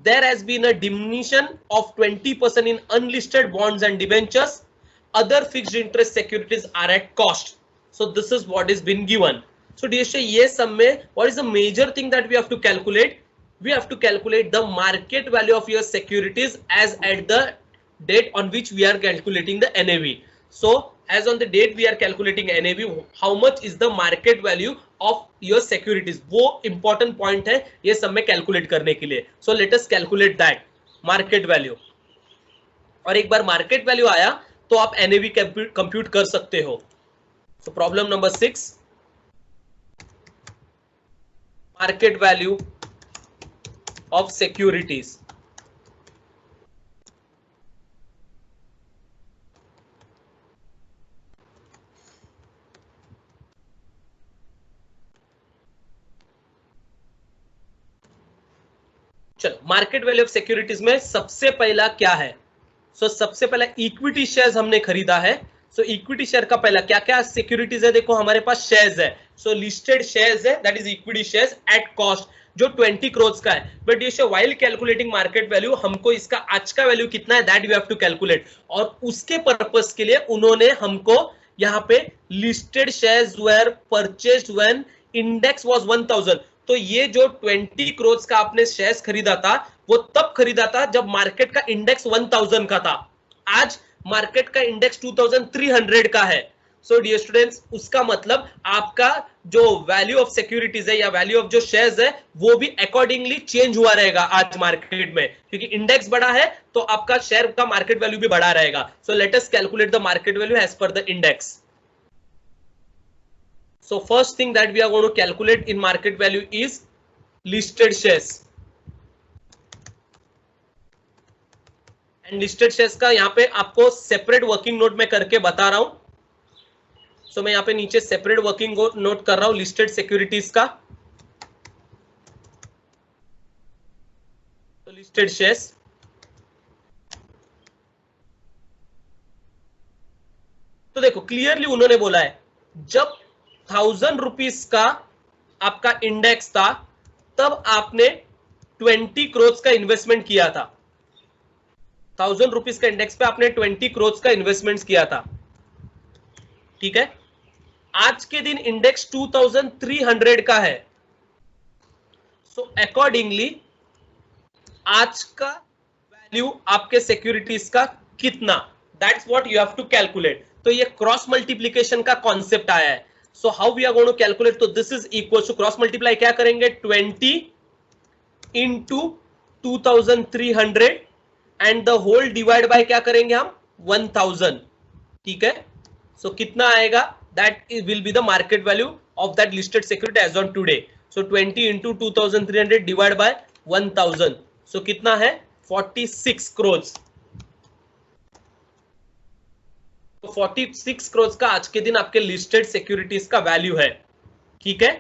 There has been a diminution of 20% in unlisted bonds and debentures. Other fixed interest securities are at cost. So this is what is been given. So dear Shay, ये सब में what is the major thing that we have to calculate? We have to calculate the market value of your securities as at the date on which we are calculating the NAV. So as on the date we are calculating NAV, how much is the market value of your securities, वो important point है ये सब में calculate करने के लिए. So let us calculate that market value. और एक बार market value आया तो आप NAV compute कर सकते हो. So problem number 6, market value of securities. चलो, मार्केट वैल्यू ऑफ सिक्योरिटीज में सबसे पहला क्या है. सो सबसे पहला इक्विटी शेयर्स हमने खरीदा है. सो इक्विटी शेयर का पहला क्या क्या सिक्योरिटीज है, देखो हमारे पास शेयर्स है. सो लिस्टेड शेयर्स है, that is equity shares at cost जो 20 करोड़ का है. बट ये व्हाइल कैलकुलेटिंग मार्केट वैल्यू हमको इसका आज का वैल्यू कितना है that we have to calculate. और उसके पर्पस के लिए उन्होंने हमको यहाँ पे listed shares were purchased when index was 1000. तो ये जो 20 करोड़ का आपने शेयर्स खरीदा था वो तब खरीदा था जब मार्केट का इंडेक्स 1000 का था. आज मार्केट का इंडेक्स 2300 का है. सो डियर स्टूडेंट्स, उसका मतलब आपका जो वैल्यू ऑफ सिक्योरिटीज है या वैल्यू ऑफ जो शेयर्स है वो भी अकॉर्डिंगली चेंज हुआ रहेगा आज मार्केट में, क्योंकि इंडेक्स बढ़ा है तो आपका शेयर का मार्केट वैल्यू भी बढ़ा रहेगा. So let us calculate the market value as per the index. So first thing that we are going to calculate in market value is listed shares. And listed shares का यहाँ पे आपको separate working note में करके बता रहा हूं. So मैं यहाँ पे नीचे separate working note कर रहा हूं listed securities का. So listed shares. तो देखो clearly उन्होंने बोला है जब 1000 रुपीज का आपका इंडेक्स था तब आपने 20 करोड़ का इन्वेस्टमेंट किया था. 1000 रुपीज का इंडेक्स पे आपने 20 करोड़ का इन्वेस्टमेंट किया था, ठीक है. आज के दिन इंडेक्स 2300 का है. सो अकॉर्डिंगली आज का वैल्यू आपके सिक्योरिटीज का कितना, that's what you have to calculate. तो ये क्रॉस मल्टीप्लीकेशन का कॉन्सेप्ट आया है. So how we are going to calculate? तो this is equal to cross multiply क्या करेंगे 20 into 2300 and the whole divide by क्या करेंगे हम 1000, ठीक है. So कितना आएगा, that will be the market value of that listed security as on today. So 20 into 2300 divide by 1000. So कितना है 46 करोड़. 46 करोड़ का आज के दिन आपके लिस्टेड सिक्योरिटीज का वैल्यू है, ठीक है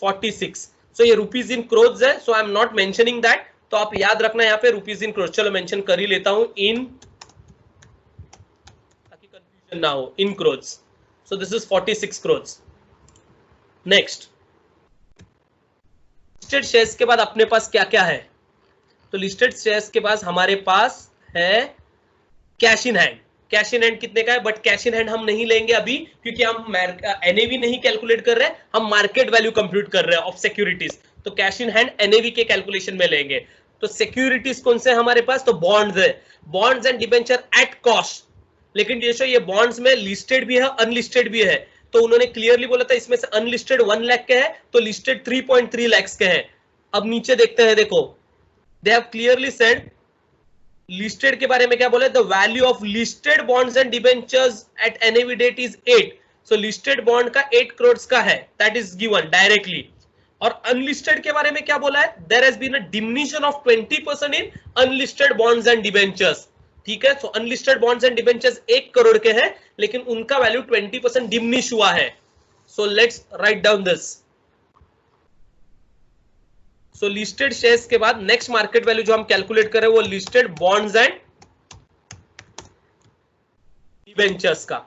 46. सो ये रुपीज इन क्रोर्स है, so I am not mentioning that, तो आप याद रखना यहाँ पे रुपीज इन क्रोर्स। चलो मेंशन कर ही लेता हूं इन, ताकि कंफ्यूजन ना हो, in crores. So this is 46 crores. Next, listed shares के बाद अपने पास क्या क्या है? तो लिस्टेड शेयर्स के पास हमारे पास है cash in hand. Cash in hand कितने का है? बट कैश इन हैंड हम नहीं लेंगे अभी, क्योंकि हम एनएवी नहीं कैलकुलेट कर रहे हैं, हम मार्केट वैल्यू कंप्यूट कर रहे हैं ऑफ सिक्योरिटीज। तो कैश इन हैंड एनएवी के कैलकुलेशन में लेंगे। तो सिक्योरिटीज कौन से हमारे पास? तो बॉन्ड्स है, bonds and debenture at cost. लेकिन ये बॉन्ड्स में लिस्टेड भी है, अनलिस्टेड भी है। तो उन्होंने क्लियरली बोला था इसमें से अनलिस्टेड 1 लाख के है, तो लिस्टेड 3.3 लाख के हैं। अब नीचे देखते हैं, देखो they have clearly said, listed के बारे में क्या बोले? The value of listed bonds and debentures at NAV date is 8। So listed bond का 8 करोड़ का है, दैट इज गिवन डायरेक्टली। और अनलिस्टेड के बारे में क्या बोला है? There has been a diminution of 20% in unlisted bonds and debentures. ठीक है, so unlisted bonds and debentures 1 crore के हैं, लेकिन उनका वैल्यू 20% डिमिनिश हुआ है। So let's write down this. So listed shares के बाद नेक्स्ट मार्केट वैल्यू जो हम कैलकुलेट कर रहे हैं वो लिस्टेड बॉन्ड्स एंड डिबेंचर्स का।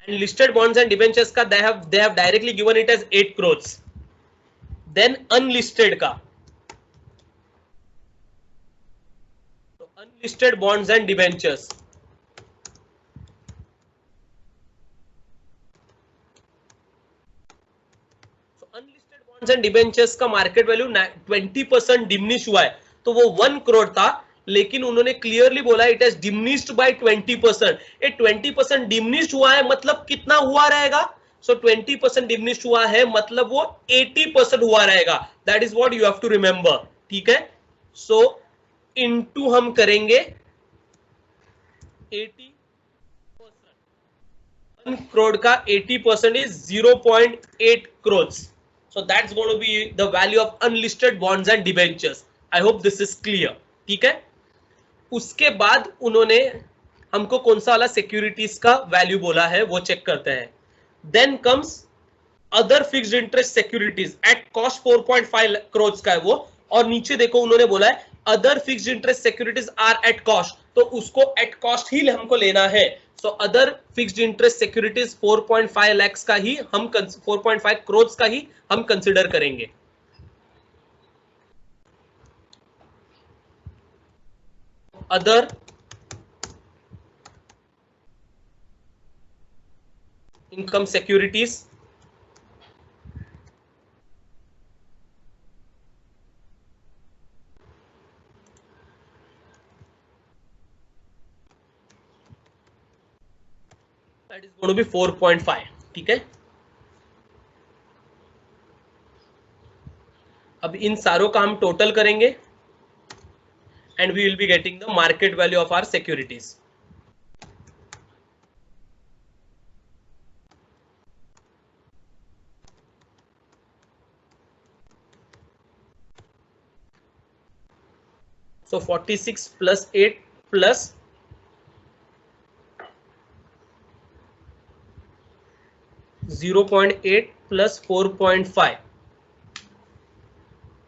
And listed bonds and debentures का they have directly given it as 8 crores. Then unlisted का, तो unlisted bonds and debentures, bonds and debentures का मार्केट वैल्यू 20% डिमिनिश हुआ है। तो वो 1 करोड़ था, लेकिन उन्होंने क्लियरली बोला इट हैज डिमिनिश्ड बाय 20%। ये 20% डिमिनिश्ड हुआ है, मतलब कितना हुआ रहेगा? सो 20% डिमिनिश्ड हुआ है, मतलब वो 80% हुआ रहेगा। That is what you have to remember. ठीक है, सो इनटू हम करेंगे 80%। 1 करोड़ का 80% is 0.8 crore. So that's going to be the value of unlisted bonds and debentures. I hope this is clear. ठीक है, उसके बाद उन्होंने हमको कौन सा वाला सिक्योरिटीज का वैल्यू बोला है वो चेक करते हैं। Then comes other fixed interest securities at cost 4.5 crore का है वो, और नीचे देखो उन्होंने बोला है other fixed interest securities are at cost, तो उसको एट कॉस्ट ही हमको लेना है। So other fixed interest securities 4.5 lakh का ही हम 4.5 करोड़ का ही हम कंसिडर करेंगे। Other income securities, that is going to be 4.5. ठीक है, अब इन सारों का हम टोटल करेंगे and we will be getting the market value of our securities. So 46 plus 8 plus 0.8 plus 4.5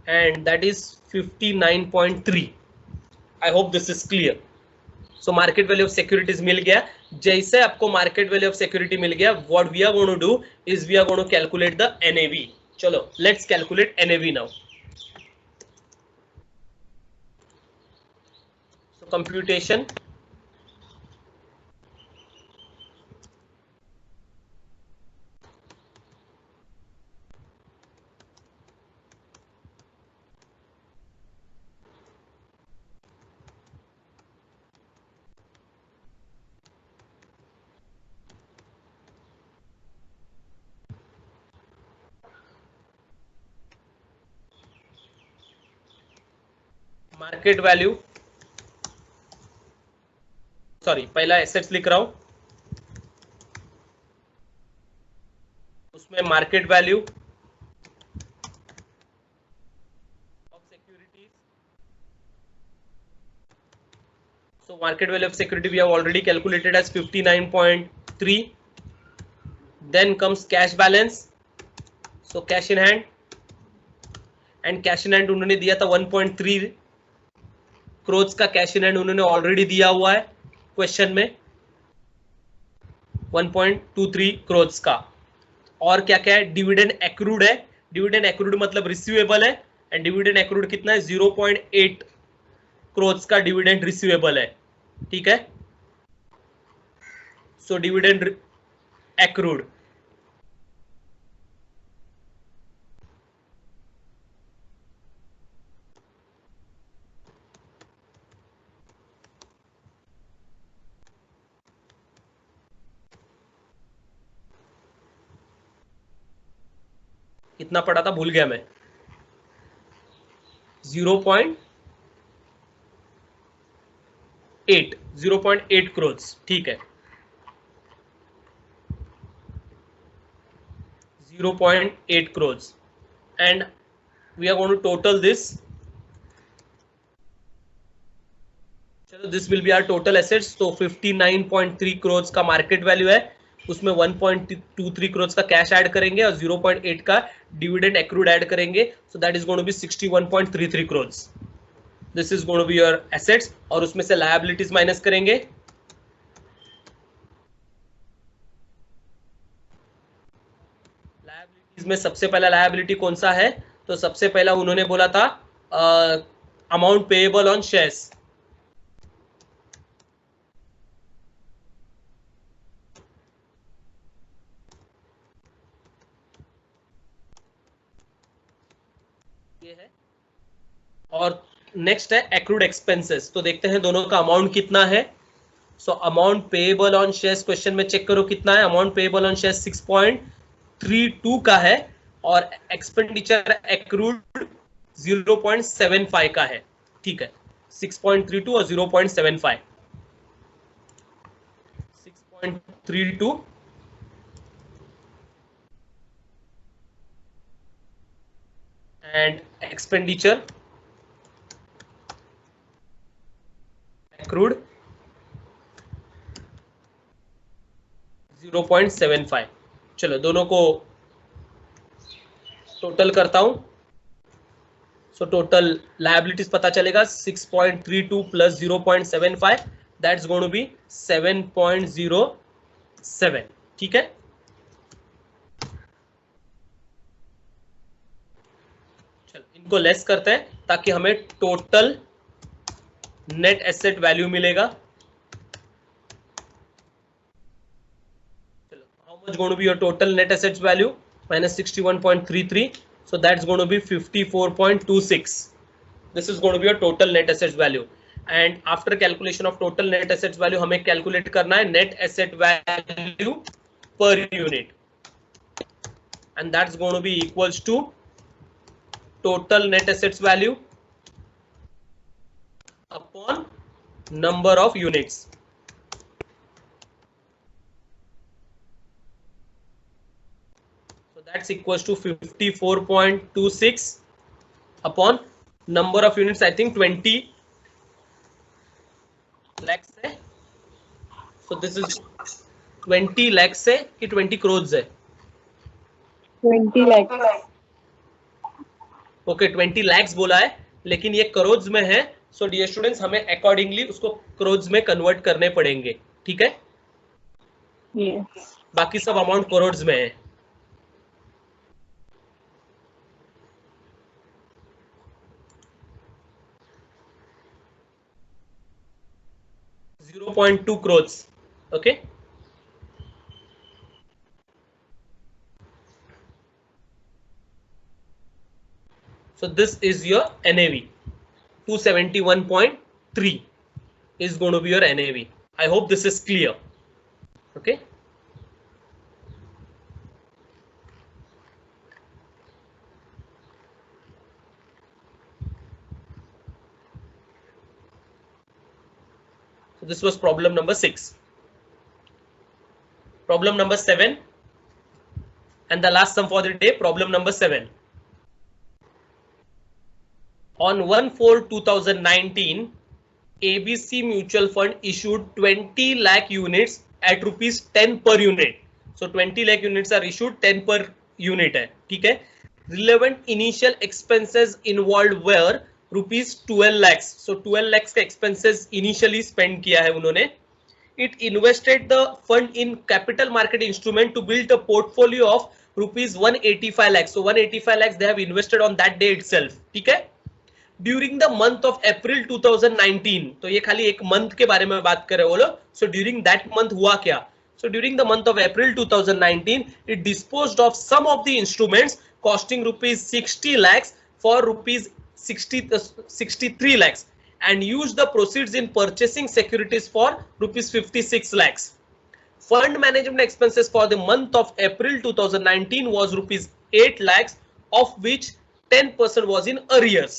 and that is 59.3. I hope this is clear. So market value of securities मिल गया। जैसे आपको market value of security मिल गया, what we are going to do is we are going to calculate the NAV. चलो let's calculate NAV now. So computation, market value, sorry पहला एसेट्स लिख रहा हूं, उसमें market value of securities. So market value of security we have already calculated as 59.3. Then comes cash balance, so cash in hand, and cash in hand उन्होंने दिया था 1.3 करोड़ का कैश इन हैंड उन्होंने ऑलरेडी दिया हुआ है क्वेश्चन में, 1.23 करोड़ का। और क्या क्या है, डिविडेंड एक्रूड है, डिविडेंड एक्रूड मतलब रिसीवेबल है, एंड डिविडेंड एक्रूड कितना है 0.8 करोड़ का डिविडेंड रिसीवेबल है, ठीक है। सो डिविडेंड एक्रूड, कितना पड़ा था भूल गया मैं, 0.8 करोड़, ठीक है, 0.8 crore, and we are going to total this. चलो this will be our total assets. तो 59.3 करोड़ का मार्केट वैल्यू है, उसमें 1.23 करोड़ का कैश ऐड करेंगे और 0.8 का डिविडेंड एक्रूड ऐड करेंगे, so that is going to be 61.33 crore. This is going to be your assets, और उसमें से लायबिलिटीज माइनस करेंगे। लायबिलिटीज में सबसे पहला लायबिलिटी कौन सा है, तो सबसे पहला उन्होंने बोला था अमाउंट पेएबल ऑन शेयर्स, ये है। और नेक्स्ट है एक्रूड एक्सपेंसेस, तो देखते हैं दोनों का अमाउंट कितना है। So amount payable on shares question में चेक करो कितना है, अमाउंट पेएबल ऑन शेयर्स 6.32 का है, और एक्सपेंडिचर एक्रूड 0.75 का है, ठीक है, 6.32 और 0.75, 6.32 and expenditure accrued 0.75। चलो दोनों को टोटल करता हूं। सो टोटल लायबिलिटीज पता चलेगा 6.32 plus 0.75, that's going to be 7.07, ठीक है। चलो इनको लेस करते हैं ताकि हमें टोटल नेट एसेट वैल्यू मिलेगा। चलो how much going to be your total net assets value, minus 61.33, so that's going to be 54.26. This is going to be your total net assets value, and after calculation of total net assets value हमें calculate करना है net asset value per unit, and that's going to be equals to total net assets value upon number of units. So that's equals to 54.26 upon number of units, I think 20 lakhs है. So this is 20 lakhs है कि 20 crores है? 20 lakhs. ओके 20 lakhs बोला है, लेकिन ये करोड़ में है, सो डियर स्टूडेंट्स हमें अकॉर्डिंगली उसको करोड़ में कन्वर्ट करने पड़ेंगे, ठीक है? Yes. बाकी सब अमाउंट करोड़ में है। $0.2 crores, okay? So this is your NAV, 271.3 is going to be your NAV. I hope this is clear, okay? So this was problem number 6. Problem number 7, and the last sum for the day, problem number 7. On 1/4/2019, ABC Mutual Fund issued 20 lakh units at rupees 10 per unit. So 20 lakh units are issued, 10 per unit है, ठीक है। Relevant initial expenses involve where rupees 12 lakhs, so 12 lakhs का एक्सपेंसेस इनिशियली स्पेंड किया है उन्होंने। It invested the fund in capital market instrument to build a portfolio of rupees 185 lakhs. So 185 lakhs they have invested on that day itself. ठीक है। During the month of April 2019, तो ये खाली एक मंथ के बारे में बात कर रहे हो लोग। So during that month हुआ क्या? So during the month of April 2019, it disposed of some of the instruments costing rupees 60 lakhs for rupees 63 lakhs. And used the proceeds in purchasing securities for rupees 56 lakhs. Fund management expenses for the month of April 2019 was rupees 8 lakhs, of which 10% was in arrears.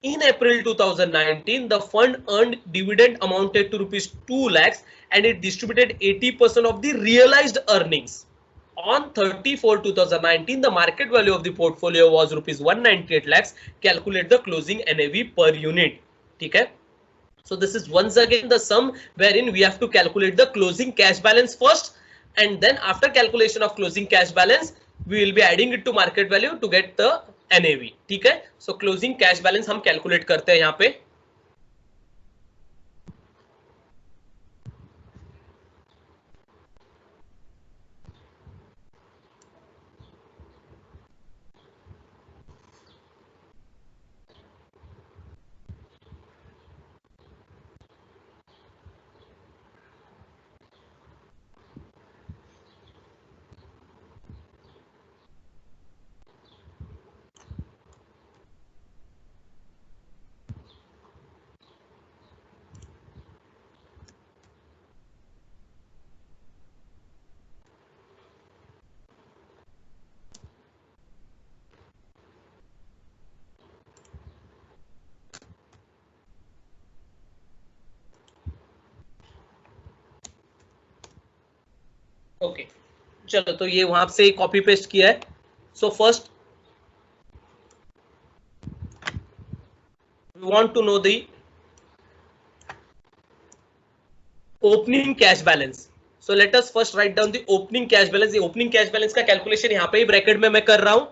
In April 2019, the fund earned dividend amounted to rupees 2 lakhs and it distributed 80% of the realized earnings. On 30/4/2019, the market value of the portfolio was rupees 198 lakhs. Calculate the closing NAV per unit. ठीक है। So this is once again the sum wherein we have to calculate the closing cash balance first, and then after calculation of closing cash balance we will be adding it to market value to get the NAV, ठीक है। So closing cash balance हम calculate करते हैं यहाँ पे। ओके चलो, तो ये वहां से कॉपी पेस्ट किया है। So first we want to know the opening cash balance. So let us first write down the opening cash balance. ये ओपनिंग कैश बैलेंस का कैलकुलेशन यहाँ पे ही ब्रैकेट में मैं कर रहा हूं।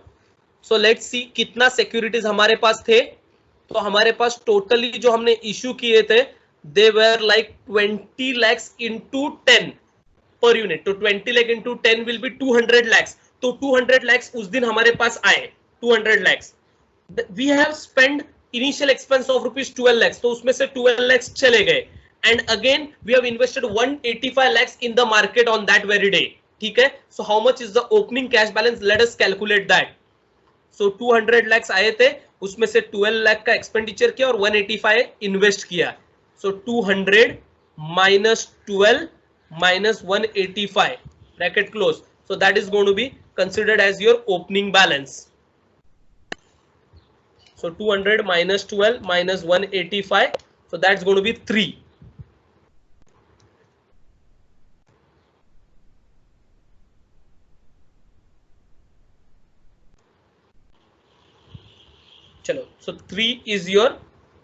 सो लेट्स सी कितना सिक्योरिटीज हमारे पास थे। तो हमारे पास टोटली जो हमने इश्यू किए थे दे were like 20 lakhs into 10 per unit. तो 20 lakh into 10 will be 200 lakhs। तो 200 lakhs उस दिन हमारे पास आए 200 lakhs। We have spend initial expense of rupees 12 lakhs, तो उसमें से 12 lakhs चले गए। And again we have invested 185 lakhs in the market on that very day, ठीक है। So how much is the opening cash balance? Let us calculate that. So 200 lakhs आए थे, उसमें से 12 लाख का एक्सपेंडिचर किया और 185 इन्वेस्ट किया। सो 200 minus 12 minus 185 bracket close. So that is going to be considered as your opening balance. So 200 minus 12 minus 185. So that's going to be 3. चलो, so 3 is your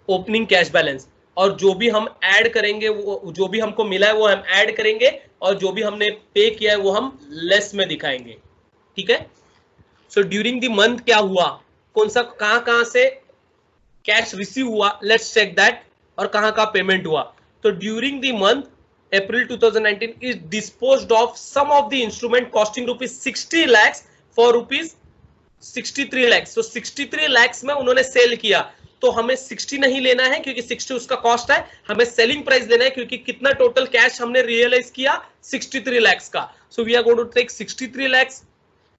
opening cash balance. और जो भी हम ऐड करेंगे, वो जो भी हमको मिला है वो हम ऐड करेंगे, और जो भी हमने पे किया है वो हम लेस में दिखाएंगे, ठीक है। सो ड्यूरिंग द मंथ क्या हुआ, कौन सा कहां से कैश रिसीव हुआ, लेट्स चेक दैट। और कहां पेमेंट हुआ। तो during the month April 2019 is disposed of some of the instrument costing rupees 60 lakhs for rupees 63 lakhs। so 63 lakhs में उन्होंने सेल किया। तो हमें 60 नहीं लेना है क्योंकि 60 उसका कॉस्ट है, हमें सेलिंग प्राइस लेना है क्योंकि कितना टोटल कैश हमने रियलाइज किया 63 lakhs का। So we are going to take 63 lakhs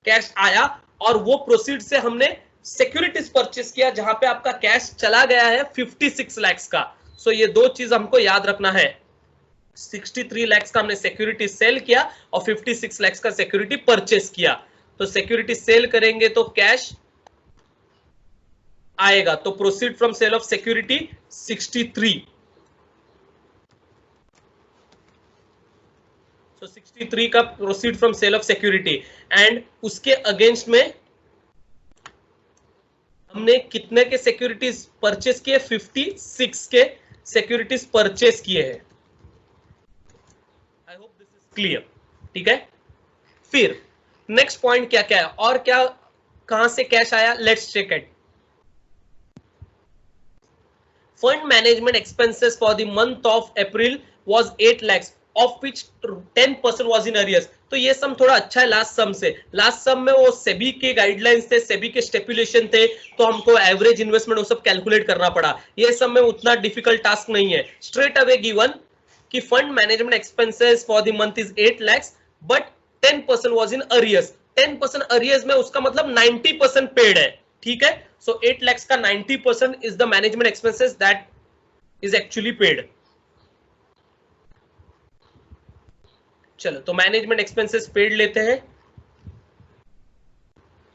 cash आया, और वो प्रोसीड से हमने सिक्योरिटीज परचेस किया जहां पे आपका कैश चला गया है 56 lakhs का। सो ये दो चीज हमको याद रखना है। 63 lakhs का हमने सिक्योरिटी सेल किया और 56 lakhs का सिक्योरिटी परचेस किया। तो सिक्योरिटी सेल करेंगे तो कैश आएगा। तो proceed from sale of security 63। तो 63 का proceed from sale of security. And उसके अगेंस्ट में हमने कितने के सिक्योरिटीज परचेस किए? 56 के सिक्योरिटीज परचेस किए हैं। आई होप दिस इज क्लियर, ठीक है। फिर नेक्स्ट पॉइंट क्या क्या है और क्या कहां से कैश आया, let's check it. Fund management expenses for the month of April was 8 lakhs, of which 10% was in arrears. तो ये सम थोड़ा अच्छा है लास्ट सम से. लास्ट सम में वो सेबी के गाइडलाइंस थे, सेबी के स्टेपुलेशन थे, तो हमको एवरेज इन्वेस्टमेंट वो सब कैलकुलेट करना पड़ा. ये सम में उतना डिफिकल्ट टास्क नहीं है. स्ट्रेट अवे गिवन कि fund management expenses for the month is 8 lakhs but 10% was in arrears. 10% arrears में उसका मतलब 90% पेड है. ठीक है, so 8 lakhs का 90% is the management expenses that is actually paid. चलो तो मैनेजमेंट एक्सपेंसेस पेड लेते हैं.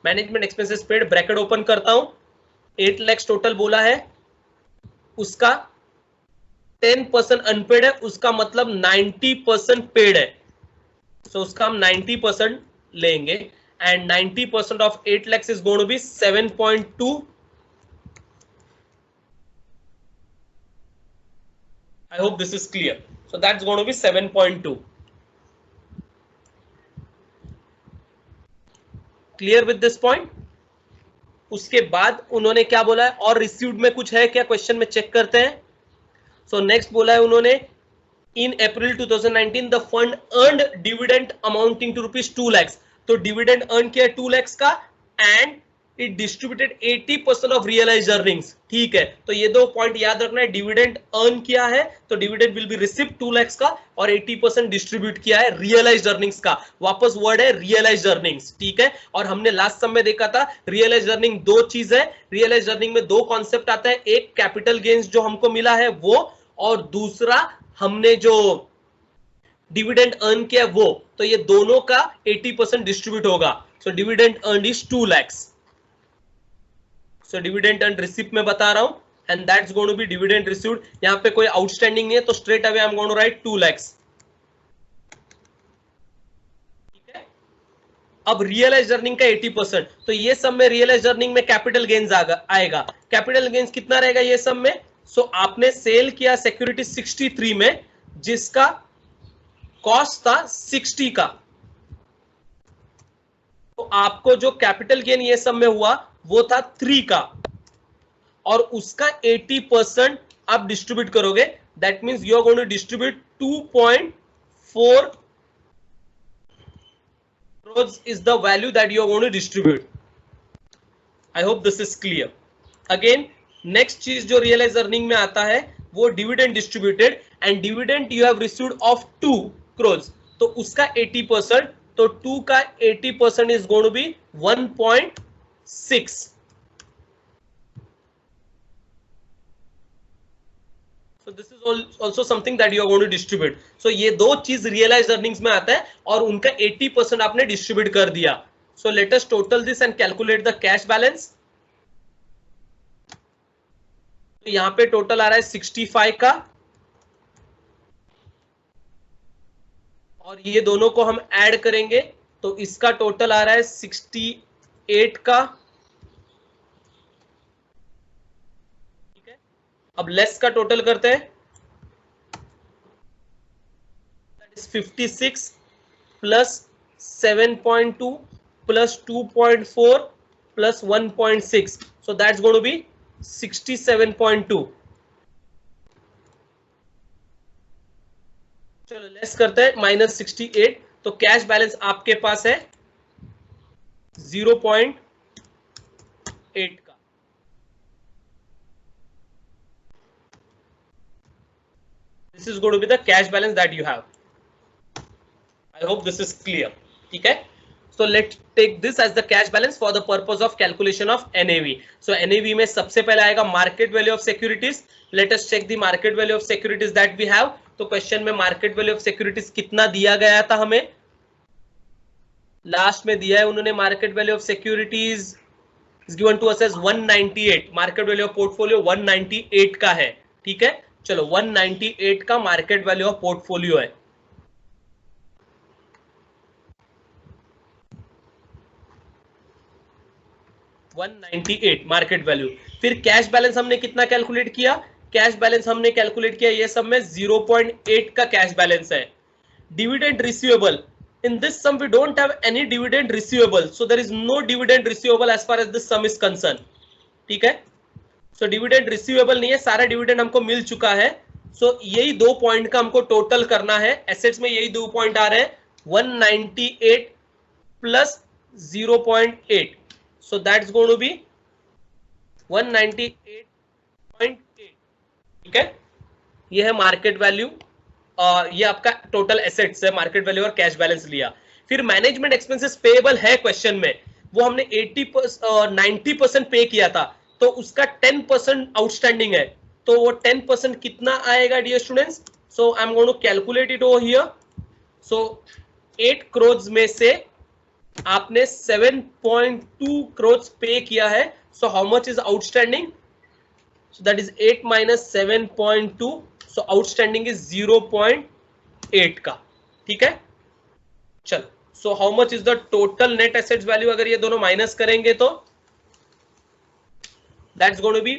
Management expenses paid bracket open करता हूं. 8 lakhs टोटल बोला है, उसका 10% अनपेड है, उसका मतलब 90% पेड है. so उसका हम 90% लेंगे and 90% of 8 lakhs is going to be 7.2. I hope this is clear. So that's going to be 7.2. Clear with this point? उसके बाद उन्होंने क्या बोला है, और रिसीव्ड में कुछ है क्या क्वेश्चन में चेक करते हैं. सो नेक्स्ट बोला है उन्होंने, in April 2019 the fund earned dividend amounting to ₹2 lakhs. तो डिविडेंड अर्न किया 2 lakhs का and it distributed 80% of realised earnings. ठीक है, तो ये दो पॉइंट याद रखना है. डिविडेंड अर्न किया है तो dividend will be received 2 lakhs का, और 80% डिस्ट्रीब्यूट किया है रियलाइज्ड अर्निंग्स का. वापस वर्ड है रियलाइज्ड अर्निंग्स. ठीक है, और हमने लास्ट सम में देखा था रियलाइज्ड अर्निंग दो चीज है. रियलाइज्ड अर्निंग में दो कॉन्सेप्ट आता है, एक कैपिटल गेन्स जो हमको मिला है वो, और दूसरा हमने जो डिविडेंड अर्न किया वो. तो ये दोनों का 80% डिस्ट्रीब्यूट होगा. So dividend earn is 2 lakhs. So dividend earn receipt में बता रहा हूं, and that's going to be dividend received. यहां पे कोई आउटस्टैंडिंग नहीं है, तो straight away I am going to write 2 lakhs. ठीक है, अब रियलाइज्ड अर्निंग का 80%, तो ये सब में रियलाइज्ड अर्निंग में कैपिटल गेन्स आएगा. कैपिटल गेन्स कितना रहेगा ये सब में. सो आपने सेल किया सिक्योरिटी 63 में, जिसका कॉस्ट था 60 का, तो आपको जो कैपिटल गेन ये सब में हुआ वो था 3 का, और उसका 80% आप डिस्ट्रीब्यूट करोगे. That means you are going to distribute 2.4 crores is the value that you are going to distribute. I hope this is clear. Again, next चीज जो रियलाइज अर्निंग में आता है वो dividend distributed, and dividend you have received of 2 crores, तो उसका 80%, तो 2 का 80% is going to be 1.6. So this is also something that you are going to distribute. So ये दो चीज रियलाइज्ड अर्निंग्स में आता है, और उनका 80% आपने डिस्ट्रीब्यूट कर दिया. So let us total this and calculate the cash balance. तो यहां पे टोटल आ रहा है 65 का, और ये दोनों को हम ऐड करेंगे तो इसका टोटल आ रहा है 68 का. ठीक है, अब लेस का टोटल करते हैं. That is 56 plus 7.2 plus 2.4 plus 1.6, so that's going to be 67.2. चलो लेस करते हैं -68, तो कैश बैलेंस आपके पास है 0.8 का. This is going to be the cash balance that you have. I hope this is clear. ठीक है, so let's take this as the cash balance for the purpose of calculation of NAV. So NAV में सबसे पहले आएगा market value of securities. Let us check the market value of securities that we have. तो क्वेश्चन में market value of securities कितना दिया गया था हमें, लास्ट में दिया है उन्होंने. market value of securities is given to us as 198. market value of portfolio 198 का है. ठीक है, चलो 198 का market value of portfolio है. Market value. फिर कैश बैलेंस हमने कितना कैलकुलेट किया, कैश बैलेंस हमने कैलकुलेट किया ये सब में 0.8 का कैश बैलेंस है. Dividend receivable in this sum we don't have any dividend receivable, so there is no dividend receivable as far as this sum is concerned. ठीक है, so dividend receivable नहीं है, सारा dividend हमको मिल चुका है. so यही 2 पॉइंट का हमको टोटल करना है. एसेट्स में यही 2 पॉइंट आ रहे हैं, 198 plus 0.8, so that's going to be 198.8. ठीक है, ये है मार्केट वैल्यू. ये आपका टोटल एसेट्स है, मार्केट वैल्यू और कैश बैलेंस लिया. फिर मैनेजमेंट एक्सपेंसेस पेएबल है क्वेश्चन में, वो हमने 90% पे किया था, तो उसका 10% आउटस्टैंडिंग है. तो वो 10% कितना आएगा dear students? So I am going to calculate it over here. So 8 crore में से आपने 7.2 करोड़ पे किया है. So how much is outstanding? So that is 8 minus 7.2. So outstanding is 0.8 का. ठीक है, चलो. So how much is the total net assets value? अगर ये दोनों माइनस करेंगे तो दैट्स गोइंग टू बी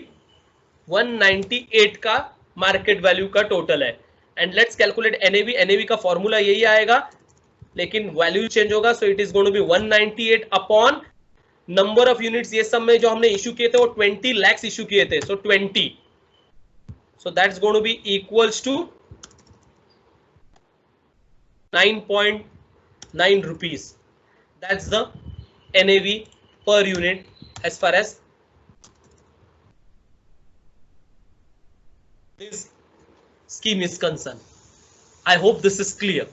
198 का मार्केट वैल्यू का टोटल है. And let's calculate NAV. NAV का फॉर्मूला यही आएगा, लेकिन वैल्यू चेंज होगा. So it is going to be 198 upon number of units. ये सब में जो हमने इश्यू किए थे वो 20 लाख इश्यू किए थे. सो 20. So that's going to be equals to 9.9 rupees. That's the NAV per unit as far as this scheme is concerned. I hope this is clear.